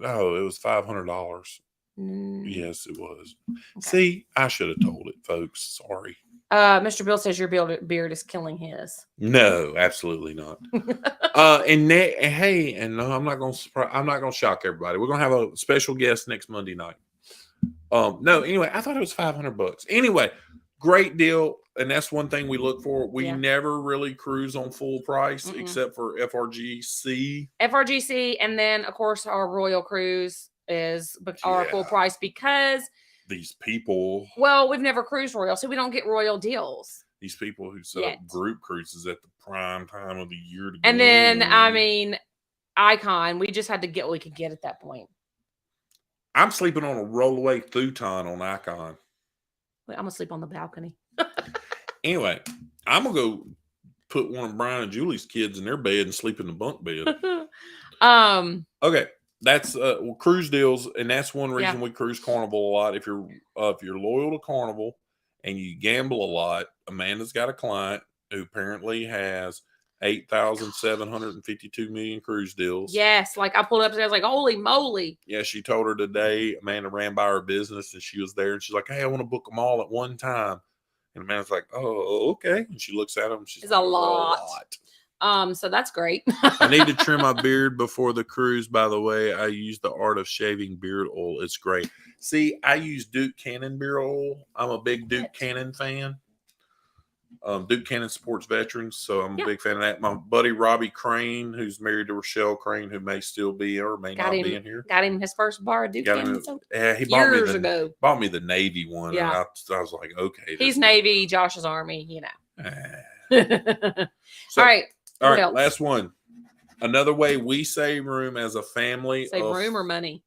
Oh, it was $500. Yes, it was. Okay. See, I should have told it, folks. Sorry. Mr. Bill says your beard is killing his. No, absolutely not. And no, I'm not gonna shock everybody. We're gonna have a special guest next Monday night. No, anyway, I thought it was $500. Anyway, great deal, and that's one thing we look for. We never really cruise on full price except for FRGC. FRGC, and then of course our Royal Cruise is our full price because these people. Well, we've never cruised Royal, so we don't get Royal deals. These people who set up group cruises at the prime time of the year to go. And then, I mean, Icon, we just had to get what we could get at that point. I'm sleeping on a rollaway futon on Icon. I'm going to sleep on the balcony. Anyway, I'm going to go put one of Brian and Julie's kids in their bed and sleep in the bunk bed. Okay. That's cruise deals, and that's one reason we cruise Carnival a lot. If you're loyal to Carnival and you gamble a lot, Amanda's got a client who apparently has 8,752 million cruise deals. Yes, like I pulled up and I was like, holy moly. Yeah, she told her today, Amanda ran by her business and she was there and she's like, hey, I want to book them all at one time. And Amanda's like, oh, okay. And she looks at them. She's like, a lot. So that's great. I need to trim my beard before the cruise. By the way, I use the Art of Shaving beard oil. It's great. See, I use Duke Cannon beard oil. I'm a big Duke Cannon fan. Duke Cannon supports veterans, so I'm a big fan of that. My buddy Robbie Crane, who's married to Rochelle Crane, who may still be or may not be in here. Got him his first bar of Duke Cannon soap. Yeah, he bought me the Navy one. Yeah. And I was like, okay. He's Navy, Josh is Army, you know. So, all right. All right, last one. Another way we save room as a family. Save room or money?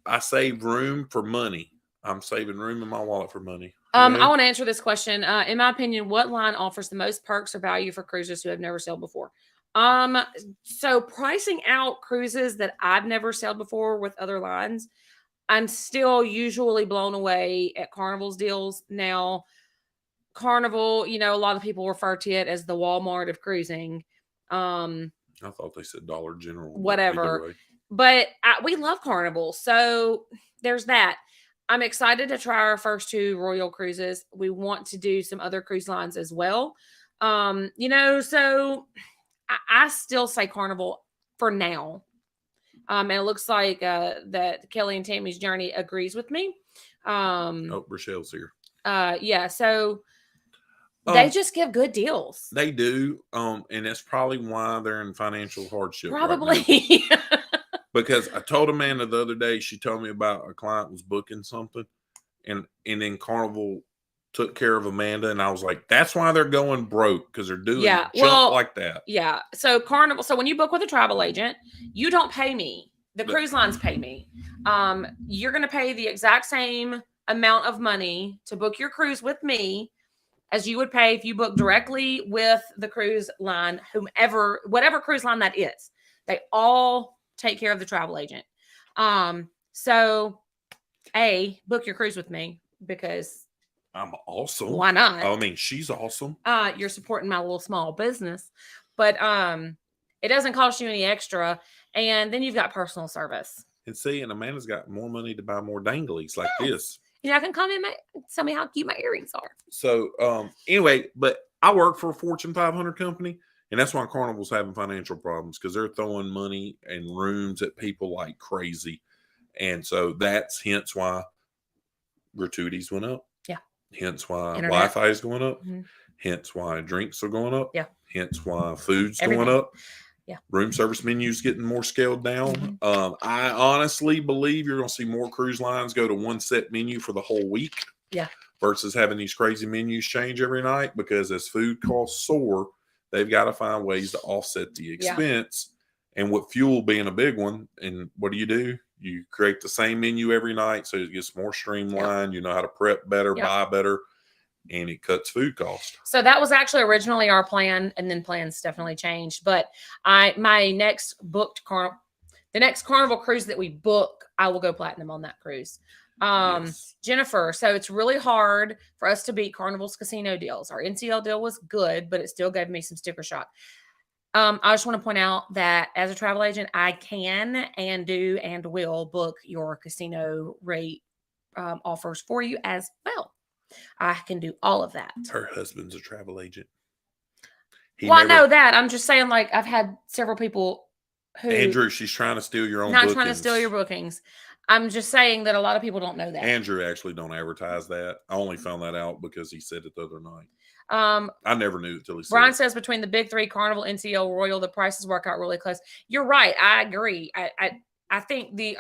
I save room for money. I'm saving room in my wallet for money. I want to answer this question. In my opinion, what line offers the most perks or value for cruisers who have never sailed before? So pricing out cruises that I've never sailed before with other lines, I'm still usually blown away at Carnival's deals. Now, Carnival, a lot of people refer to it as the Walmart of cruising. I thought they said Dollar General. Whatever. But we love Carnival. So there's that. I'm excited to try our first 2 Royal cruises. We want to do some other cruise lines as well. So I still say Carnival for now. And it looks like that Kelly and Tammy's Journey agrees with me. Rochelle's here. Yeah. So they just give good deals. They do. And that's probably why they're in financial hardship. Probably. Right now. Because I told Amanda the other day, she told me about a client was booking something, and then Carnival took care of Amanda, and I was like, that's why they're going broke, because they're doing junk like that. Yeah. So Carnival. So when you book with a travel agent, you don't pay me. The cruise lines pay me. You're going to pay the exact same amount of money to book your cruise with me as you would pay if you book directly with the cruise line, whatever cruise line that is. They all take care of the travel agent. So book your cruise with me because I'm awesome. Why not? I mean, she's awesome. You're supporting my little small business, but it doesn't cost you any extra. And then you've got personal service. And Amanda's got more money to buy more danglies like this. I can come in and tell me how cute my earrings are. So anyway, but I work for a Fortune 500 company. And that's why Carnival's having financial problems, because they're throwing money and rooms at people like crazy. And so that's hence why gratuities went up. Yeah. Hence why Wi-Fi is going up. Mm-hmm. Hence why drinks are going up. Yeah. Hence why food's going up. Yeah. Room service menus getting more scaled down. Mm-hmm. I honestly believe you're going to see more cruise lines go to one set menu for the whole week. Yeah. Versus having these crazy menus change every night, because as food costs soar, they've got to find ways to offset the expense. Yeah. And with fuel being a big one, and what do? You create the same menu every night so it gets more streamlined. Yep. You know how to prep better, buy better, and it cuts food costs. So that was actually originally our plan, and then plans definitely changed. But the next Carnival cruise that we book, I will go platinum on that cruise. Yes. Jennifer, so it's really hard for us to beat Carnival's casino deals. Our NCL deal was good, but it still gave me some sticker shock. I just want to point out that as a travel agent, I can and do and will book your casino rate offers for you as well. I can do all of that. Her husband's a travel agent. I know that. I'm just saying, like, I've had several people who... Andrew, she's trying to steal your own bookings. Not trying to steal your bookings. I'm just saying that a lot of people don't know that. Andrew actually don't advertise that. I only found that out because he said it the other night. I never knew it till he said Brian it. says between the big 3, Carnival, NCL, Royal, the prices work out really close. You're right. I agree. I think the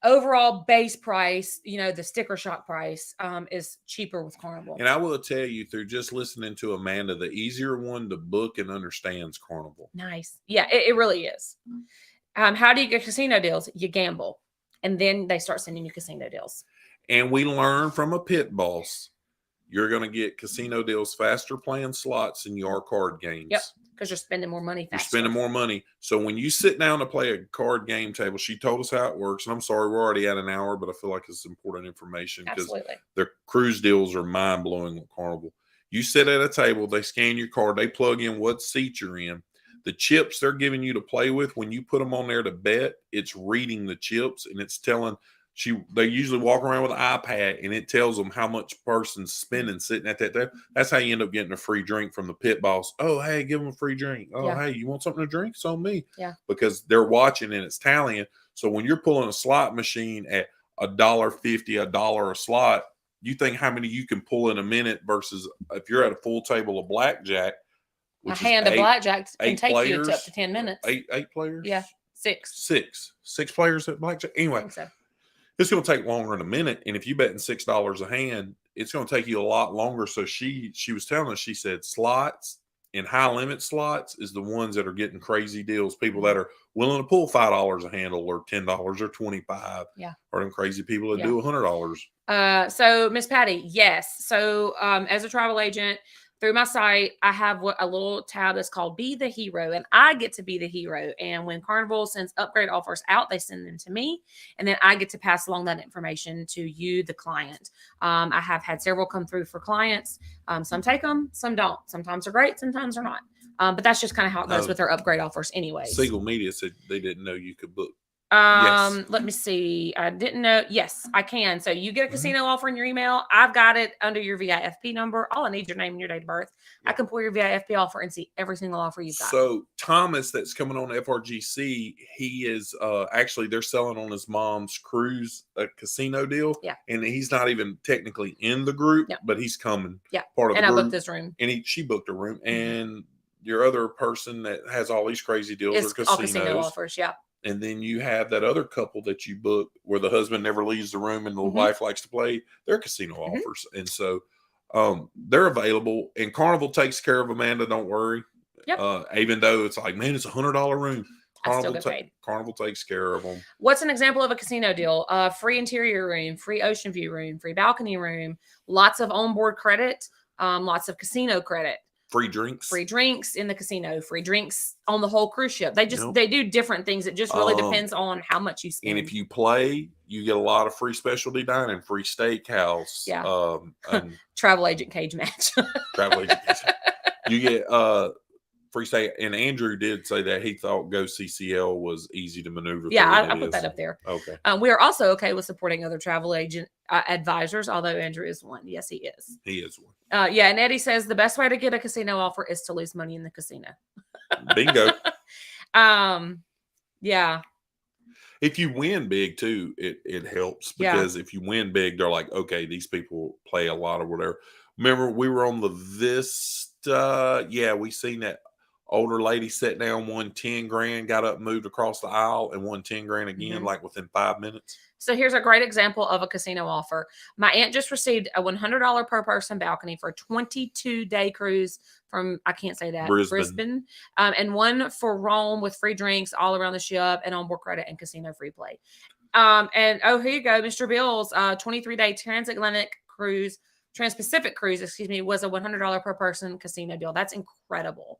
overall base price, the sticker shock price, is cheaper with Carnival. And I will tell you, through just listening to Amanda, the easier one to book and understands Carnival. Nice. Yeah, it really is. How do you get casino deals? You gamble. And then they start sending you casino deals. And we learn from a pit boss, you're going to get casino deals faster playing slots than you are card games. Yep, because you're spending more money faster. You're spending more money. So when you sit down to play a card game table, she told us how it works. And I'm sorry, we're already at an hour, but I feel like it's important information because their cruise deals are mind-blowing with Carnival. You sit at a table, they scan your card, they plug in what seat you're in. The chips they're giving you to play with, when you put them on there to bet, it's reading the chips and it's telling they usually walk around with an iPad and it tells them how much person's spending sitting at that table. That's how you end up getting a free drink from the pit boss. Oh, hey, give them a free drink. Oh, hey, you want something to drink? It's on me. Yeah. Because they're watching and it's tallying. So when you're pulling a slot machine at $1.50, $1 a slot, you think how many you can pull in a minute versus if you're at a full table of blackjack. A hand of blackjack can take you up to 10 minutes. Eight players? Yeah, 6. Six players at blackjack. Anyway, it's going to take longer in a minute. And if you betting $6 a hand, it's going to take you a lot longer. So she was telling us, she said slots in high limit slots is the ones that are getting crazy deals. People that are willing to pull $5 a handle or $10 or 25. Yeah. Or them crazy people that do $100. So Miss Patty, yes. So as a travel agent through my site, I have a little tab that's called Be the Hero, and I get to be the hero. And when Carnival sends upgrade offers out, they send them to me, and then I get to pass along that information to you, the client. I have had several come through for clients. Some take them, some don't. Sometimes they're great, sometimes they're not. But that's just kind of how it goes with their upgrade offers anyways. Siegel Media said they didn't know you could book. Let me see. I didn't know. Yes, I can. So you get a casino offer in your email. I've got it under your VIFP number. All I need is your name and your date of birth. I can pull your VIFP offer and see every single offer you've got. So Thomas, that's coming on FRGC, he is actually they're selling on his mom's cruise a casino deal. Yeah, and he's not even technically in the group, but he's coming. Yeah, part of and the group. I booked this room, and she booked a room, and your other person that has all these crazy deals it's are casinos. All casino offers. Yeah. And then you have that other couple that you book where the husband never leaves the room and the wife likes to play. They're casino offers. And so they're available. And Carnival takes care of Amanda, don't worry. Yep. Even though it's like, man, it's $100 room. Carnival takes care of them. What's an example of a casino deal? Free interior room, free ocean view room, free balcony room, lots of onboard credit, lots of casino credit. Free drinks in the casino, free drinks on the whole cruise ship. They do different things. It just really depends on how much you spend. And if you play, you get a lot of free specialty dining, free steakhouse. Yeah. And travel agent cage match. You get free stay. And Andrew did say that he thought Go CCL was easy to maneuver. Yeah, I put that up there. Okay. We are also okay with supporting other travel agent advisors, although Andrew is one. Yes, he is. He is one. Yeah, and Eddie says the best way to get a casino offer is to lose money in the casino. Bingo. Yeah. If you win big too, it helps because if you win big, they're like, okay, these people play a lot or whatever. Remember, we were on we seen that older lady sat down, won 10 grand, got up, moved across the aisle, and won 10 grand again, like within 5 minutes. So here's a great example of a casino offer. My aunt just received a $100 per person balcony for a 22-day cruise from, I can't say that, Brisbane. And one for Rome with free drinks all around the ship and onboard credit and casino free play. And here you go, Mr. Bill's 23-day transpacific cruise, was a $100 per person casino deal. That's incredible.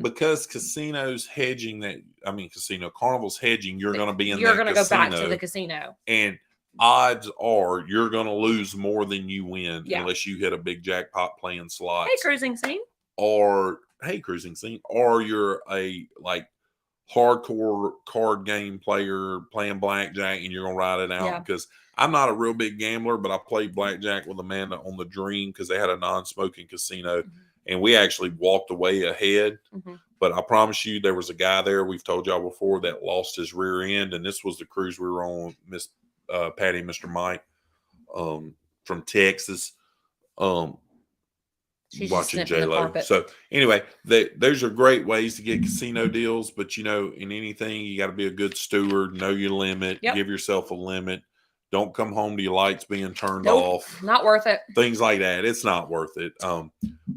Because casinos hedging Carnival's hedging, you're going to be in you're going to go back to the casino, and odds are you're going to lose more than you win unless you hit a big jackpot playing slots. Hey, cruising scene, or you're a hardcore card game player playing blackjack and you're going to ride it out. Because I'm not a real big gambler, but I played blackjack with Amanda on the Dream because they had a non-smoking casino. And we actually walked away ahead. But I promise you, there was a guy there, we've told y'all before, that lost his rear end. And this was the cruise we were on, Miss Patty and Mr. Mike from Texas. Watching J-Lo. So anyway, those are great ways to get casino deals. But, in anything, you got to be a good steward, know your limit, give yourself a limit. Don't come home to your lights being turned off. Not worth it. Things like that. It's not worth it.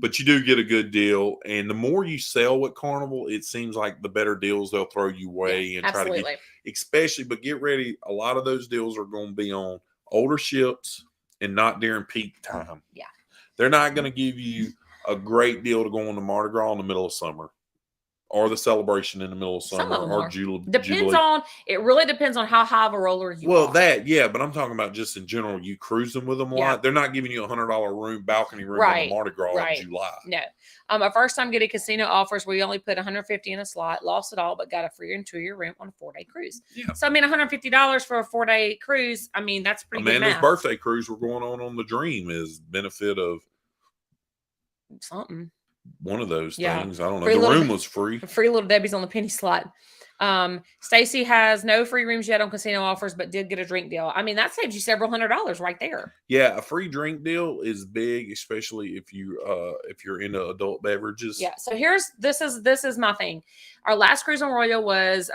But you do get a good deal. And the more you sell with Carnival, it seems like the better deals they'll throw you away and try to get. But get ready. A lot of those deals are going to be on older ships and not during peak time. Yeah. They're not going to give you a great deal to go on the Mardi Gras in the middle of summer. Or the celebration in the middle of summer, or Jubilee. It really depends on how high of a roller you are. But I'm talking about just in general, you cruising with them a lot. They're not giving you a $100 balcony room on the Mardi Gras in July. No. Our first time getting casino offers, we only put $150 in a slot, lost it all, but got a free interior room on a 4-day cruise. Yeah. So, $150 for a 4-day cruise, that's pretty good Amanda's birthday cruise we're going on the Dream is benefit of something. One of those things. I don't know. The room was free. Free little Debbie's on the penny slot. Stacy has no free rooms yet on casino offers, but did get a drink deal. I mean, that saves you several $100s right there. Yeah, a free drink deal is big, especially if you're into adult beverages. Yeah. So this is my thing. Our last cruise on Royal was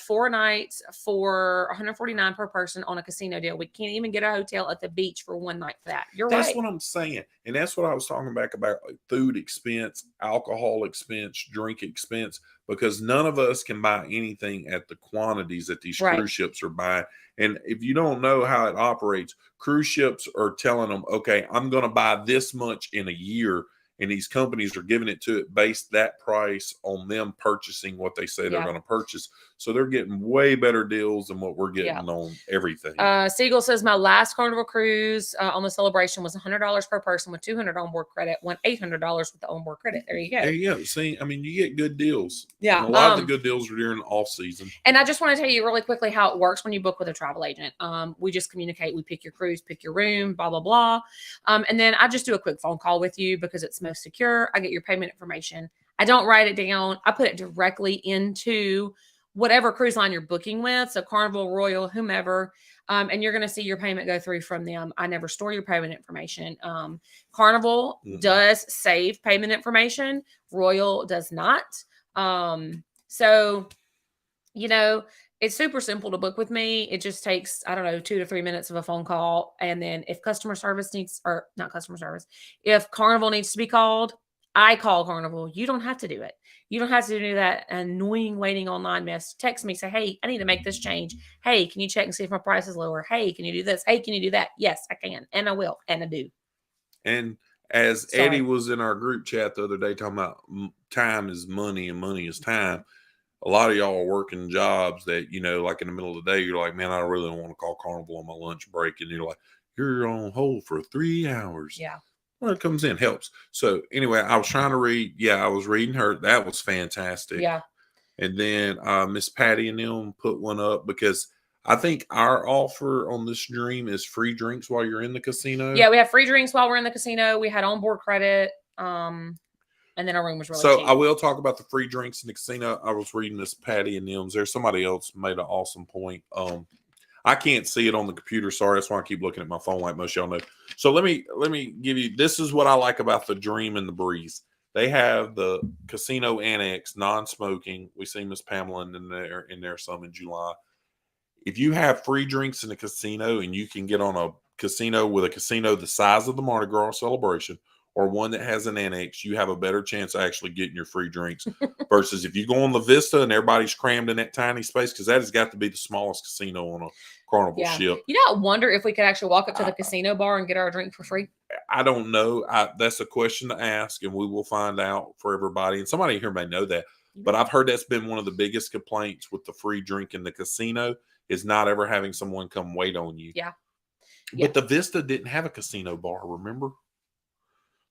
4 nights for $149 per person on a casino deal. We can't even get a hotel at the beach for one night for that. That's right. what I'm saying. And that's what I was talking about like food expense, alcohol expense, drink expense, because none of us can buy anything at the quantities that these Right. cruise ships are buying. And if you don't know how it operates, cruise ships are telling them, okay, I'm going to buy this much in a year. And these companies are giving it to it based that price on them purchasing what they say they're going to purchase. So they're getting way better deals than what we're getting on everything. Siegel says my last Carnival cruise on the Celebration was $100 per person with $200 onboard credit, won $800 with the onboard credit. There you go. There you go. See, I mean, you get good deals. Yeah. And a lot of the good deals are during the off season. And I just want to tell you really quickly how it works when you book with a travel agent. We just communicate. We pick your cruise, pick your room, blah, blah, blah. And then I just do a quick phone call with you because it's most secure. I get your payment information. I don't write it down. I put it directly into whatever cruise line you're booking with. So Carnival, Royal, whomever. And you're going to see your payment go through from them. I never store your payment information. Carnival does save payment information. Royal does not. So, you know, it's super simple to book with me. It just takes, I don't know, 2 to 3 minutes of a phone call. And then if customer service needs, or not customer service, if Carnival needs to be called, I call Carnival. You don't have to do it. You don't have to do that annoying waiting online mess. Text me, say, hey, I need to make this change. Hey, can you check and see if my price is lower? Hey, can you do this? Hey, can you do that? Yes, I can. And I will. And I do. And as Eddie was in our group chat the other day talking about time is money and money is time, a lot of y'all are working jobs that, you know, like in the middle of the day, you're like, man, I really don't want to call Carnival on my lunch break. And you're like, you're on hold for 3 hours. Yeah. Well, it comes in, helps. So anyway, I was trying to read. Yeah, I was reading her. That was fantastic. Yeah. And then Miss Patty and them put one up because I think our offer on this dream is free drinks while you're in the casino. Yeah, we have free drinks while we're in the casino. We had onboard credit. And then our room was really cheap. I will talk about the free drinks in the casino. I was reading Miss Patty and them's. There's somebody else made an awesome point. I can't see it on the computer. Sorry, that's why I keep looking at my phone like most y'all know. So let me give you. This is what I like about the Dream and the Breeze. They have the casino annex, non-smoking. We see Miss Pamela in there some in July. If you have free drinks in the casino and you can get on a casino with a casino the size of the Mardi Gras Celebration or one that has an annex, you have a better chance of actually getting your free drinks versus if you go on the Vista and everybody's crammed in that tiny space, because that has got to be the smallest casino on a Carnival ship. You know, I wonder if we could actually walk up to the casino bar and get our drink for free. I don't know. That's a question to ask, and we will find out for everybody. And somebody here may know that, but I've heard that's been one of the biggest complaints with the free drink in the casino is not ever having someone come wait on you. Yeah. But the Vista didn't have a casino bar, remember?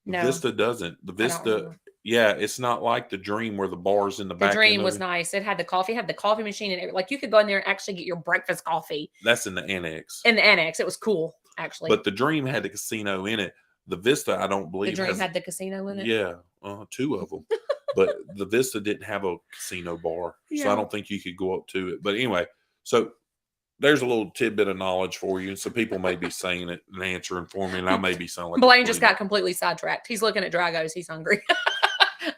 The Vista doesn't. The Vista, it's not like the Dream where the bar's in the back. The Dream was nice. It had the coffee machine, and like you could go in there and actually get your breakfast coffee. That's in the annex. In the annex, it was cool actually. But the Dream had the casino in it. The Vista, I don't believe. The Dream had the casino in it. Yeah, 2 of them. But the Vista didn't have a casino bar, so I don't think you could go up to it. But anyway, so there's a little tidbit of knowledge for you. And so people may be saying it and answering for me, and I may be sounding like Blaine just got completely sidetracked. He's looking at Dragos. He's hungry.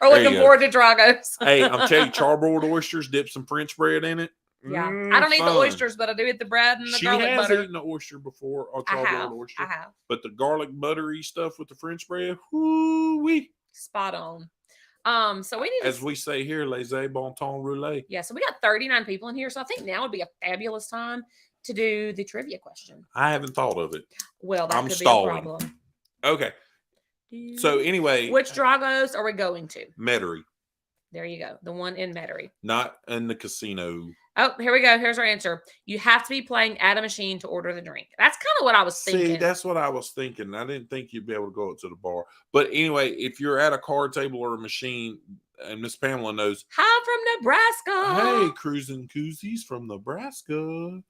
Or looking forward to Dragos. Hey, I'm telling you, charbroiled oysters, dip some French bread in it. Yeah. I don't eat the oysters, but I do eat the bread and the garlic butter. She has eaten an oyster before, or charbroiled oyster. I have. But the garlic buttery stuff with the French bread, whoo-wee. Spot on. So we need as we say here, les bon temps roulé. Yeah, so we got 39 people in here. So I think now would be a fabulous time to do the trivia question. I haven't thought of it. Well, that could be a problem. Okay. So anyway, which Dragos are we going to? Metairie. There you go. The one in Metairie. Not in the casino. Oh, here we go. Here's our answer. You have to be playing at a machine to order the drink. That's kind of what I was thinking. See, that's what I was thinking. I didn't think you'd be able to go up to the bar. But anyway, if you're at a card table or a machine, and Miss Pamela knows. Hi from Nebraska. Hey, cruising koozies from Nebraska.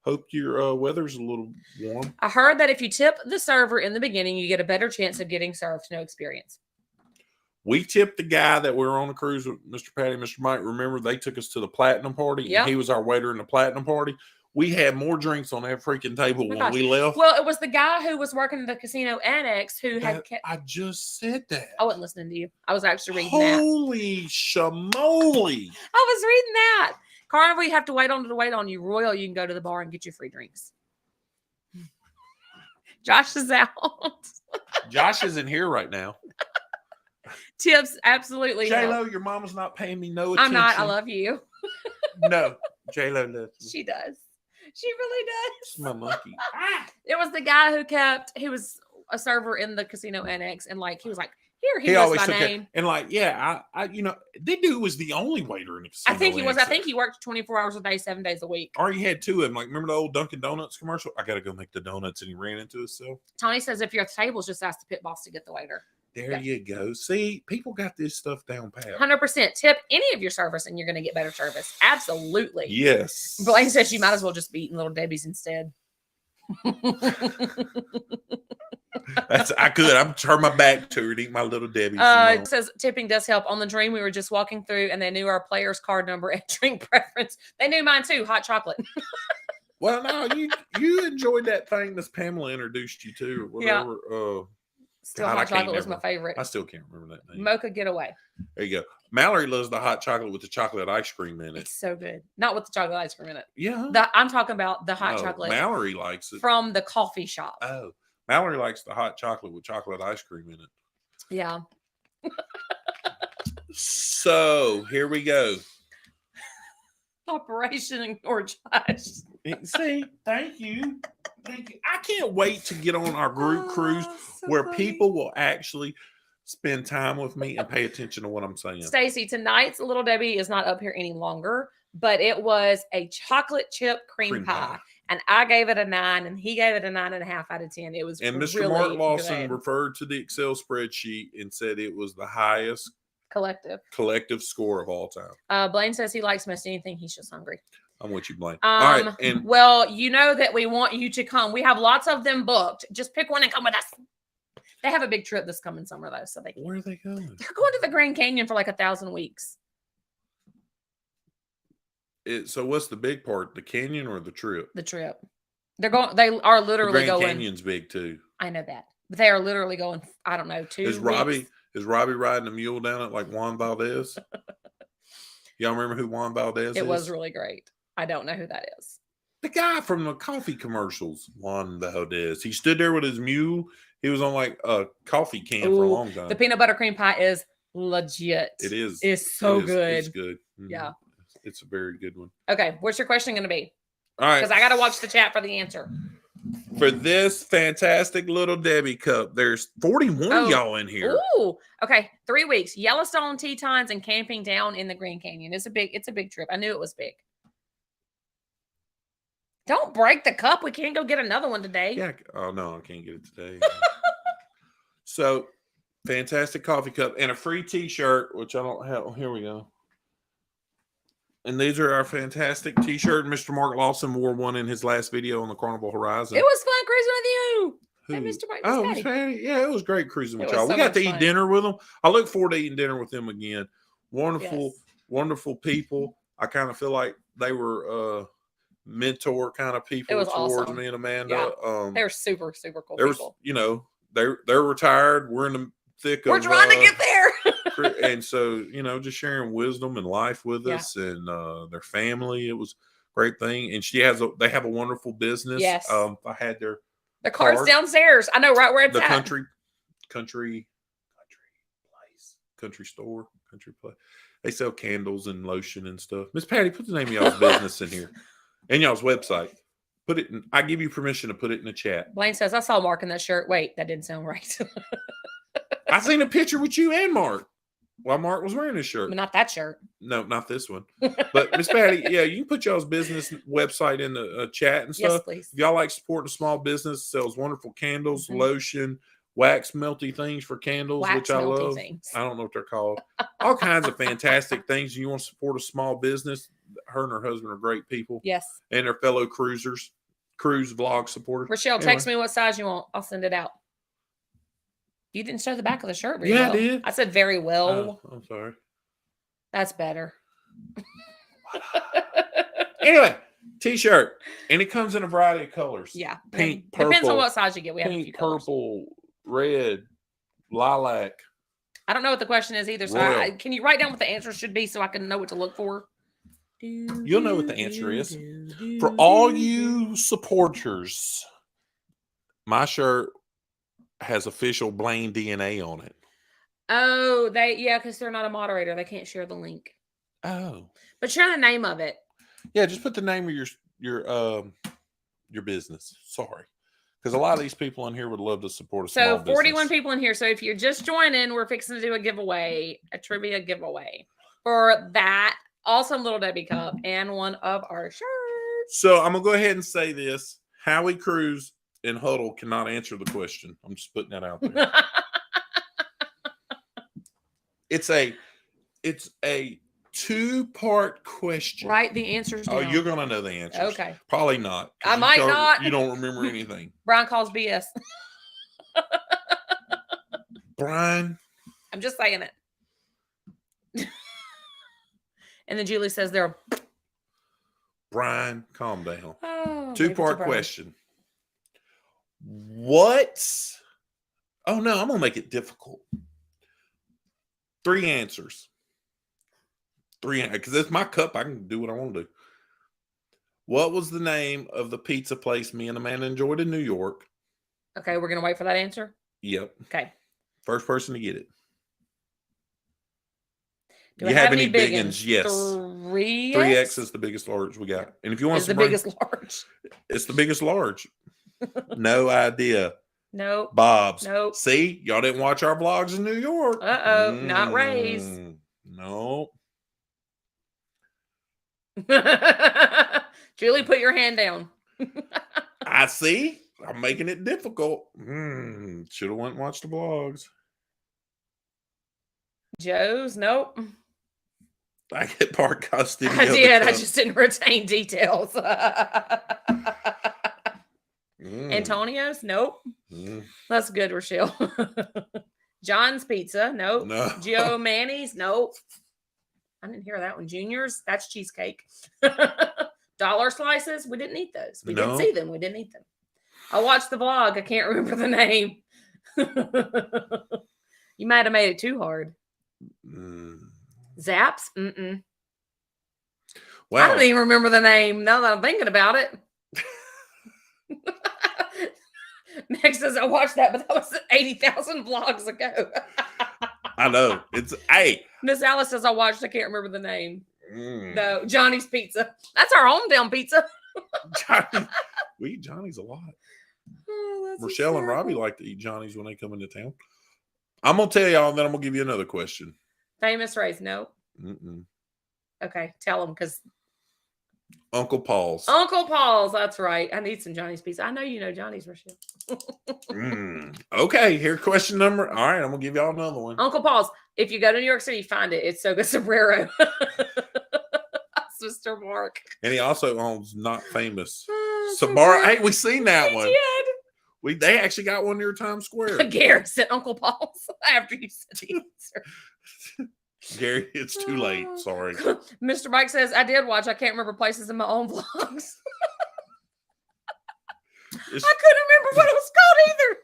Hope your weather's a little warm. I heard that if you tip the server in the beginning, you get a better chance of getting served. No experience. We tipped the guy that we were on the cruise with, Mr. Patty and Mr. Mike. Remember, they took us to the platinum party, Yep. and he was our waiter in the platinum party. We had more drinks on that freaking table when we left. Well, it was the guy who was working in the casino annex who had kept... I just said that. I wasn't listening to you. I was actually reading Holy shamoly. I was reading that. Carnival, you have to wait on you. Royal, you can go to the bar and get your free drinks. Josh is out. Josh isn't here right now. Tips, absolutely. J-Lo, your mama's not paying me no attention. I'm not. I love you. No, J-Lo loves me. She does. She really does. It's my monkey. It was the guy he was a server in the casino annex, and like he was like, here, he knows always my took name. it. And like, yeah, I that dude was the only waiter in the casino. I think he was. I think he worked 24 hours a day, 7 days a week. Or he had two of them. Like, remember the old Dunkin' Donuts commercial? I gotta go make the donuts, and he ran into himself. Tony says if you're at the tables, just ask the pit boss to get the waiter. There you go. See, people got this stuff down pat. 100% tip any of your service, and you're going to get better service. Absolutely. Yes. Blaine says you might as well just be eating Little Debbie's instead. I could. I'm turn my back to her and eat my Little Debbie's. It says tipping does help. On the Dream, we were just walking through, and they knew our player's card number and drink preference. They knew mine too. Hot chocolate. Well, no, you enjoyed that thing that Pamela introduced you to, or whatever. Yeah. Still, hot chocolate was my favorite. I still can't remember that name. Mocha Getaway. There you go. Mallory loves the hot chocolate with the chocolate ice cream in it. It's so good. Not with the chocolate ice cream in it. Yeah. I'm talking about the hot chocolate. Mallory likes it. From the coffee shop. Oh. Mallory likes the hot chocolate with chocolate ice cream in it. Yeah. So, here we go. Operation Ignore Josh. See, thank you. Thank you. I can't wait to get on our group cruise where people will actually spend time with me and pay attention to what I'm saying. Stacy, tonight's Little Debbie is not up here any longer, but it was a chocolate chip cream pie. And I gave it a 9, and he gave it a 9.5 out of 10. It was and Mr. Really Mark Lawson good. referred to the Excel spreadsheet and said it was the highest collective score of all time. Blaine says he likes most anything. He's just hungry. I'm with you, Blaine. All right. And well, you know that we want you to come. We have lots of them booked. Just pick one and come with us. They have a big trip this coming summer, though. So where are they going? They're going to the Grand Canyon for like 1,000 weeks. So what's the big part? The canyon or the trip? The trip. They are literally the going. Grand Canyon's big too. I know that. But they are literally going, I don't know, 2 weeks. Is Robbie riding a mule down it like Juan Valdez? Y'all remember who Juan Valdez is? It was really great. I don't know who that is. The guy from the coffee commercials, Juan Valdez. He stood there with his mule. He was on like a coffee can for a long time. The peanut butter cream pie is legit. It is. It's so good. It's good. Mm-hmm. Yeah. It's a very good one. Okay. What's your question going to be? All right. Because I got to watch the chat for the answer. For this fantastic Little Debbie cup, there's 41 of y'all in here. Ooh. Okay. 3 weeks. Yellowstone, Tetons, and camping down in the Grand Canyon. It's a big trip. I knew it was big. Don't break the cup. We can't go get another one today. Yeah. Oh, no, I can't get it today. So, fantastic coffee cup and a free t-shirt, which I don't have. Here we go. And these are our fantastic t-shirt. Mr. Mark Lawson wore one in his last video on the Carnival Horizon. It was fun cruising with you. Who? And Mr. Mark. Oh, Miss Patty. Yeah, it was great cruising with It was y'all. so We got to much eat fun. dinner with them. I look forward to eating dinner with them again. Wonderful, Yes. wonderful people. I kind of feel like they were mentor kind of people It was towards awesome. me and Amanda. Yeah. They were super, super cool There was, people. they're retired. We're in the thick We're of trying to get there. and so, just sharing wisdom and life with us and their family. It was a great thing. And they have a wonderful business. Yes. I had their car's downstairs. I know right where it's the at. country store, country place. They sell candles and lotion and stuff. Miss Patty, put the name of y'all's business in here and y'all's website. Put it in. I give you permission to put it in the chat. Blaine says, I saw Mark in that shirt. Wait, that didn't sound right. I seen a picture with you and Mark while Mark was wearing his shirt. But not that shirt. No, not this one. But Miss Patty, yeah, you can put y'all's business website in the chat and stuff. Yes, please. If y'all like supporting a small business, sells wonderful candles, lotion, wax melty things for candles, which I love. Things. I don't know what they're called. All kinds of fantastic things. You want to support a small business? Her and her husband are great people. Yes. And they're fellow cruise vlog supporters. Rochelle, text me what size you want. I'll send it out. You didn't show the back of the shirt very Yeah, well. I did. I said very well. Oh, I'm sorry. That's better. Anyway, t-shirt. And it comes in a variety of colors. Yeah. Pink, purple. Depends on what size you get. We have a few Pink, colors. purple, red, lilac. I don't know what the question is either. So can you write down what the answer should be so I can know what to look for? You'll know what the answer is. For all you supporters, my shirt has official Blaine DNA on it. Oh, because they're not a moderator. They can't share the link. Oh. But share the name of it. Yeah, just put the name of your business. Sorry. Because a lot of these people in here would love to support a small business. 41 people in here. So if you're just joining, we're fixing to do a giveaway, a trivia giveaway for that awesome Little Debbie cup and one of our shirts. So I'm going to go ahead and say this. Howie Cruz and Huddle cannot answer the question. I'm just putting that out there. It's a two-part question. Write the answers down. Oh, you're going to know the answers. Okay. Probably not. I might not. You don't remember anything. Brian calls BS. Brian. I'm just saying it. And then Julie says they're... Brian, calm down. Oh, two-part question. What? Oh, no, I'm going to make it difficult. 3 answers. 3, because it's my cup. I can do what I want to do. What was the name of the pizza place me and Amanda enjoyed in New York? Okay, we're going to wait for that answer? Yep. Okay. First person to get it. Do you have any big ones? Yes. 3X is the biggest large we got. And if you want to biggest large. It's the biggest large. No idea. Nope. Bob's. Nope. See, y'all didn't watch our vlogs in New York. Not Ray's. Nope. Julie, put your hand down. I see. I'm making it difficult. Should have went and watched the vlogs. Joe's? Nope. I get part custody. I did. I just didn't retain details. Antonio's? Nope. That's good, Rochelle. John's Pizza? Nope. No. Gio Manny's? Nope. I didn't hear that one. Junior's? That's cheesecake. Dollar Slices? We didn't eat those. We didn't see them. We didn't eat them. I watched the vlog. I can't remember the name. You might have made it too hard. Zaps? Mm-mm. Wow. I don't even remember the name now that I'm thinking about it. Meg says, I watched that, but that was 80,000 vlogs ago. I know. It's, hey. Miss Alice says, I watched, I can't remember the name. No, Johnny's Pizza. That's our hometown pizza. Johnny, we eat Johnny's a lot. Oh, Rochelle and Robbie like to eat Johnny's when they come into town. I'm going to tell y'all, and then I'm going to give you another question. Famous Rays? No. Okay, tell them because Uncle Paul's. Uncle Paul's, that's right. I need some Johnny's Pizza. I know you know Johnny's, Rochelle. Okay, here question number. All right, I'm going to give y'all another one. Uncle Paul's. If you go to New York City, find it. It's Soga Sombrero. Mr. Mark. And he also owns Not Famous. Sabara. Hey, we seen that one. Did. They actually got one near Times Square. Gary said Uncle Paul's after you said the answer. Gary, it's too late. Sorry. Mr. Mike says, I did watch. I can't remember places in my own vlogs. I couldn't remember what it was called either.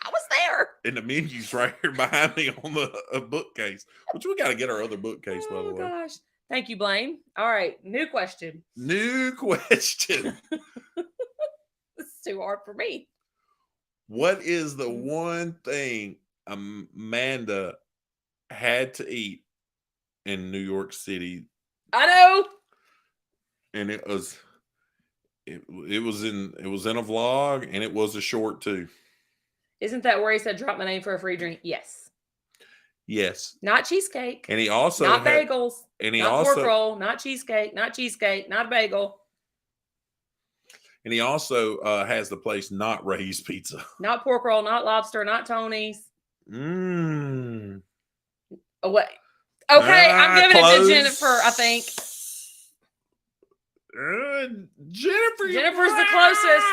I was there. And the menu's right here behind me on the bookcase, which we got to get our other bookcase, by the way. Oh, gosh. Thank you, Blaine. All right. New question. This is too hard for me. What is the one thing Amanda had to eat in New York City? I know. And it was in a vlog, and it was a short too. Isn't that where he said drop my name for a free drink? Yes. Not cheesecake. And he also not bagels. And he not also pork roll, not cheesecake, not a bagel. And he also has the place Not Ray's Pizza. Not pork roll, not lobster, not Tony's. Oh, wait. Okay, I'm giving it to Jennifer, I think. Jennifer's the closest.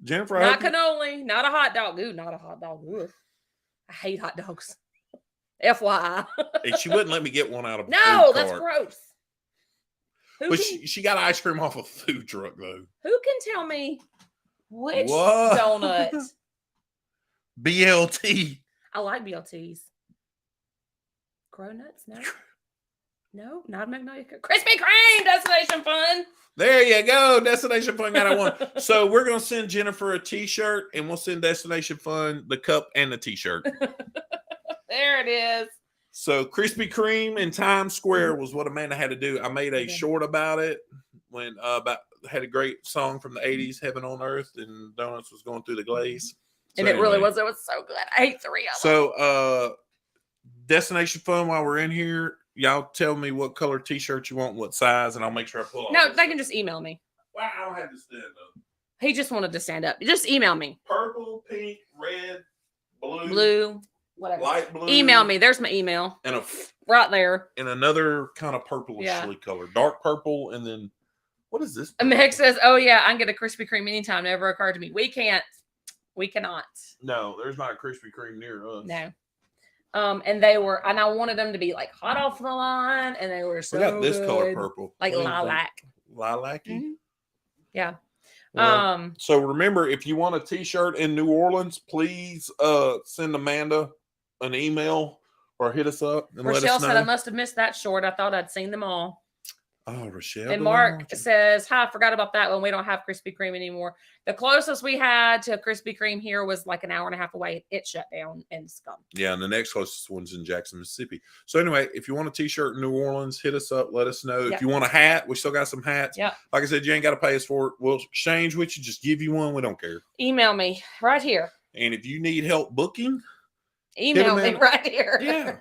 Jennifer, I Not hope you- cannoli, not a hot dog. Ooh, not a hot dog. Ooh. I hate hot dogs. FYI. and she wouldn't let me get one out of a No, food that's cart. gross. Who But can, she got ice cream off a food truck though. who can tell me which What? donut? BLT. I like BLTs. Crow nuts? No. No, not Magnolia. Krispy Kreme, Destination Fun. There you go. Destination Fun got one. So we're gonna send Jennifer a T-shirt, and we'll send Destination Fun the cup and the T-shirt. There it is. So Krispy Kreme in Times Square was what Amanda had to do. I made a short about it when about had a great song from the 80s, Heaven on Earth, and Donuts was going through the glaze. So And it really was. It was so good. I ate 3 of them. So Destination Fun, while we're in here, y'all tell me what color T-shirt you want, what size, and I'll make sure I pull. No, they can just email me. Wow, I don't have to stand up. He just wanted to stand up. Just email me. Purple, pink, red, Blue, whatever. light blue. Email me. There's my email. And Right there. and another kind of purplishly color, dark purple, and then what is this? Meg says, "Oh yeah, I can get a Krispy Kreme anytime." Never occurred to me. We can't. We cannot. No, there's not a Krispy Kreme near us. No. And they were, and I wanted them to be like hot off the line, and they were so We got this good. color purple, like What do you think? lilac. Lilac-y? Mhm. Yeah. Well, so remember, if you want a T-shirt in New Orleans, please send Amanda an email or hit us up and Rochelle let us know. said, "I must have missed that short. I thought I'd seen them all." Oh, Rochelle. And Mark says, "Hi, I forgot about that one. We don't have Krispy Kreme anymore. The closest we had to a Krispy Kreme here was like an hour and a half away. It shut down and it's gone." Yeah, and the next closest one's in Jackson, Mississippi. So anyway, if you want a T-shirt in New Orleans, hit us up. Let us know. Yep. If you want a hat, we still got some hats. Yeah. Like I said, you ain't got to pay us for it. We'll exchange with you. Just give you one. We don't care. Email me right here. And if you need help booking, Email me in. right here. yeah.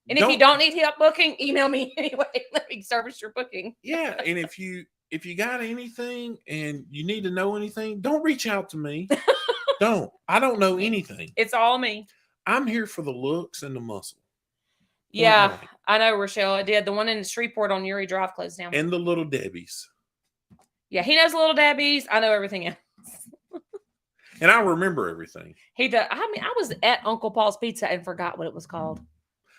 And if you don't need help booking, email me anyway. Let me service your booking. Yeah, and if you got anything and you need to know anything, don't reach out to me. Don't. I don't know anything. It's all me. I'm here for the looks and the muscle. Yeah, blank. I know, Rochelle. I did. The one in Shreveport on Uri Drive closed down. And the little Debbies. Yeah, he knows the little Dabbies. I know everything else. And I remember everything. He does. I mean, I was at Uncle Paul's Pizza and forgot what it was called.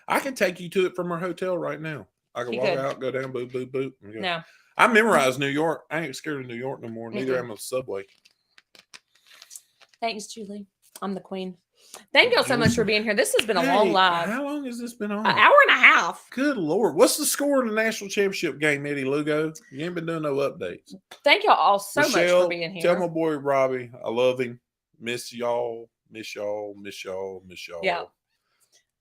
I can take you to it from our hotel right now. I can He walk could. out, go down, boop, boop, boop. and go. No. I memorized New York. I ain't scared of New York no more. Neither Mm-mm. am of the subway. Thanks, Julie. I'm the queen. Thank y'all so much for being here. This has been a long Hey, live. How long has this been on? An hour and a half. Good Lord. What's the score in the national championship game, Eddie Lugo? You ain't been doing no updates. Thank y'all all so much Michelle, for being here. Tell my boy Robbie, I love him. Miss y'all. Miss y'all. Miss y'all. Miss y'all. Yeah.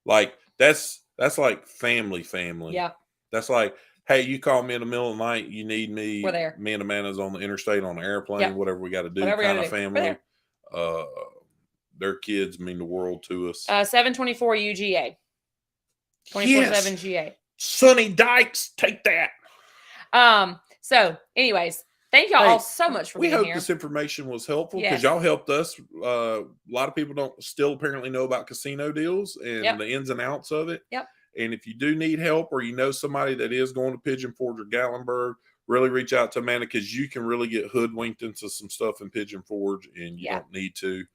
Like that's like family. Yeah. That's like, hey, you call me in the middle of the night, you need me. We're there. Me and Amanda's on the interstate on the airplane, Yep. whatever we got to do, Whatever we kind gotta of do. We're family. Their kids mean the world to us. 724 UGA. 24/7 GA. Sonny Dykes, take that. So anyways, thank y'all Hey, all so much for We being hope here. this information was helpful Yes. because y'all helped us. A lot of people don't still apparently know about casino deals and Yep. the ins and outs of it. Yep. And if you do need help or you know somebody that is going to Pigeon Forge or Gatlinburg, really reach out to Amanda because you can really get hoodwinked into some stuff in Pigeon Forge and you Yeah. don't need to.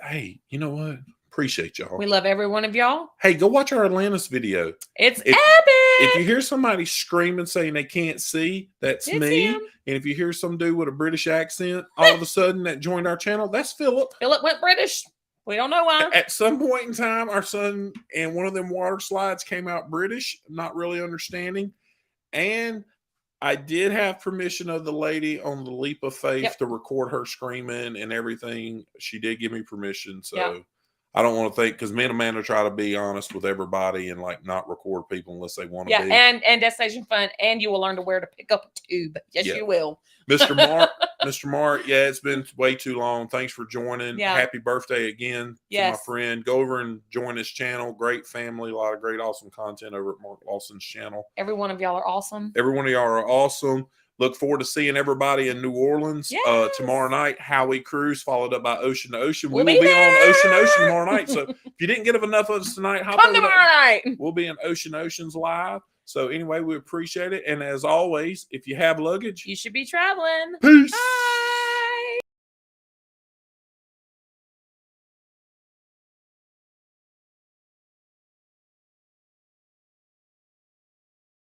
Hey, you know what? Appreciate y'all. We love every one of y'all. Hey, go watch our Atlantis video. It's If- epic. If you hear somebody screaming saying they can't see, that's It's me. him. And if you hear some dude with a British accent all of a sudden that joined our channel, that's Philip. Philip went British. We don't know why. At some point in time, our son and one of them water slides came out British, not really understanding. And I did have permission of the lady on the Leap of Faith Yep. to record her screaming and everything. She did give me permission. So Yeah. I don't want to think because me and Amanda try to be honest with everybody and like not record people unless they want to Yeah, be. and Destination Fun, and you will learn to where to pick up a tube. Yes, Yeah. you will. Mr. Mark, Mr. Mark, yeah, it's been way too long. Thanks for joining. Yeah. Happy birthday again to Yes. my friend. Go over and join his channel. Great family, a lot of great, awesome content over at Mark Lawson's channel. Every one of y'all are awesome. Every one of y'all are awesome. Look forward to seeing everybody in New Orleans Yes. tomorrow night. Howie Cruise, followed up by Ocean to Ocean. We'll We will be be on Ocean to Ocean there. tomorrow night. So if you didn't get enough of us tonight, hop Come over to- tomorrow night. We'll be in Ocean to Oceans live. So anyway, we appreciate it. And as always, if you have luggage, You should be traveling. peace. Bye.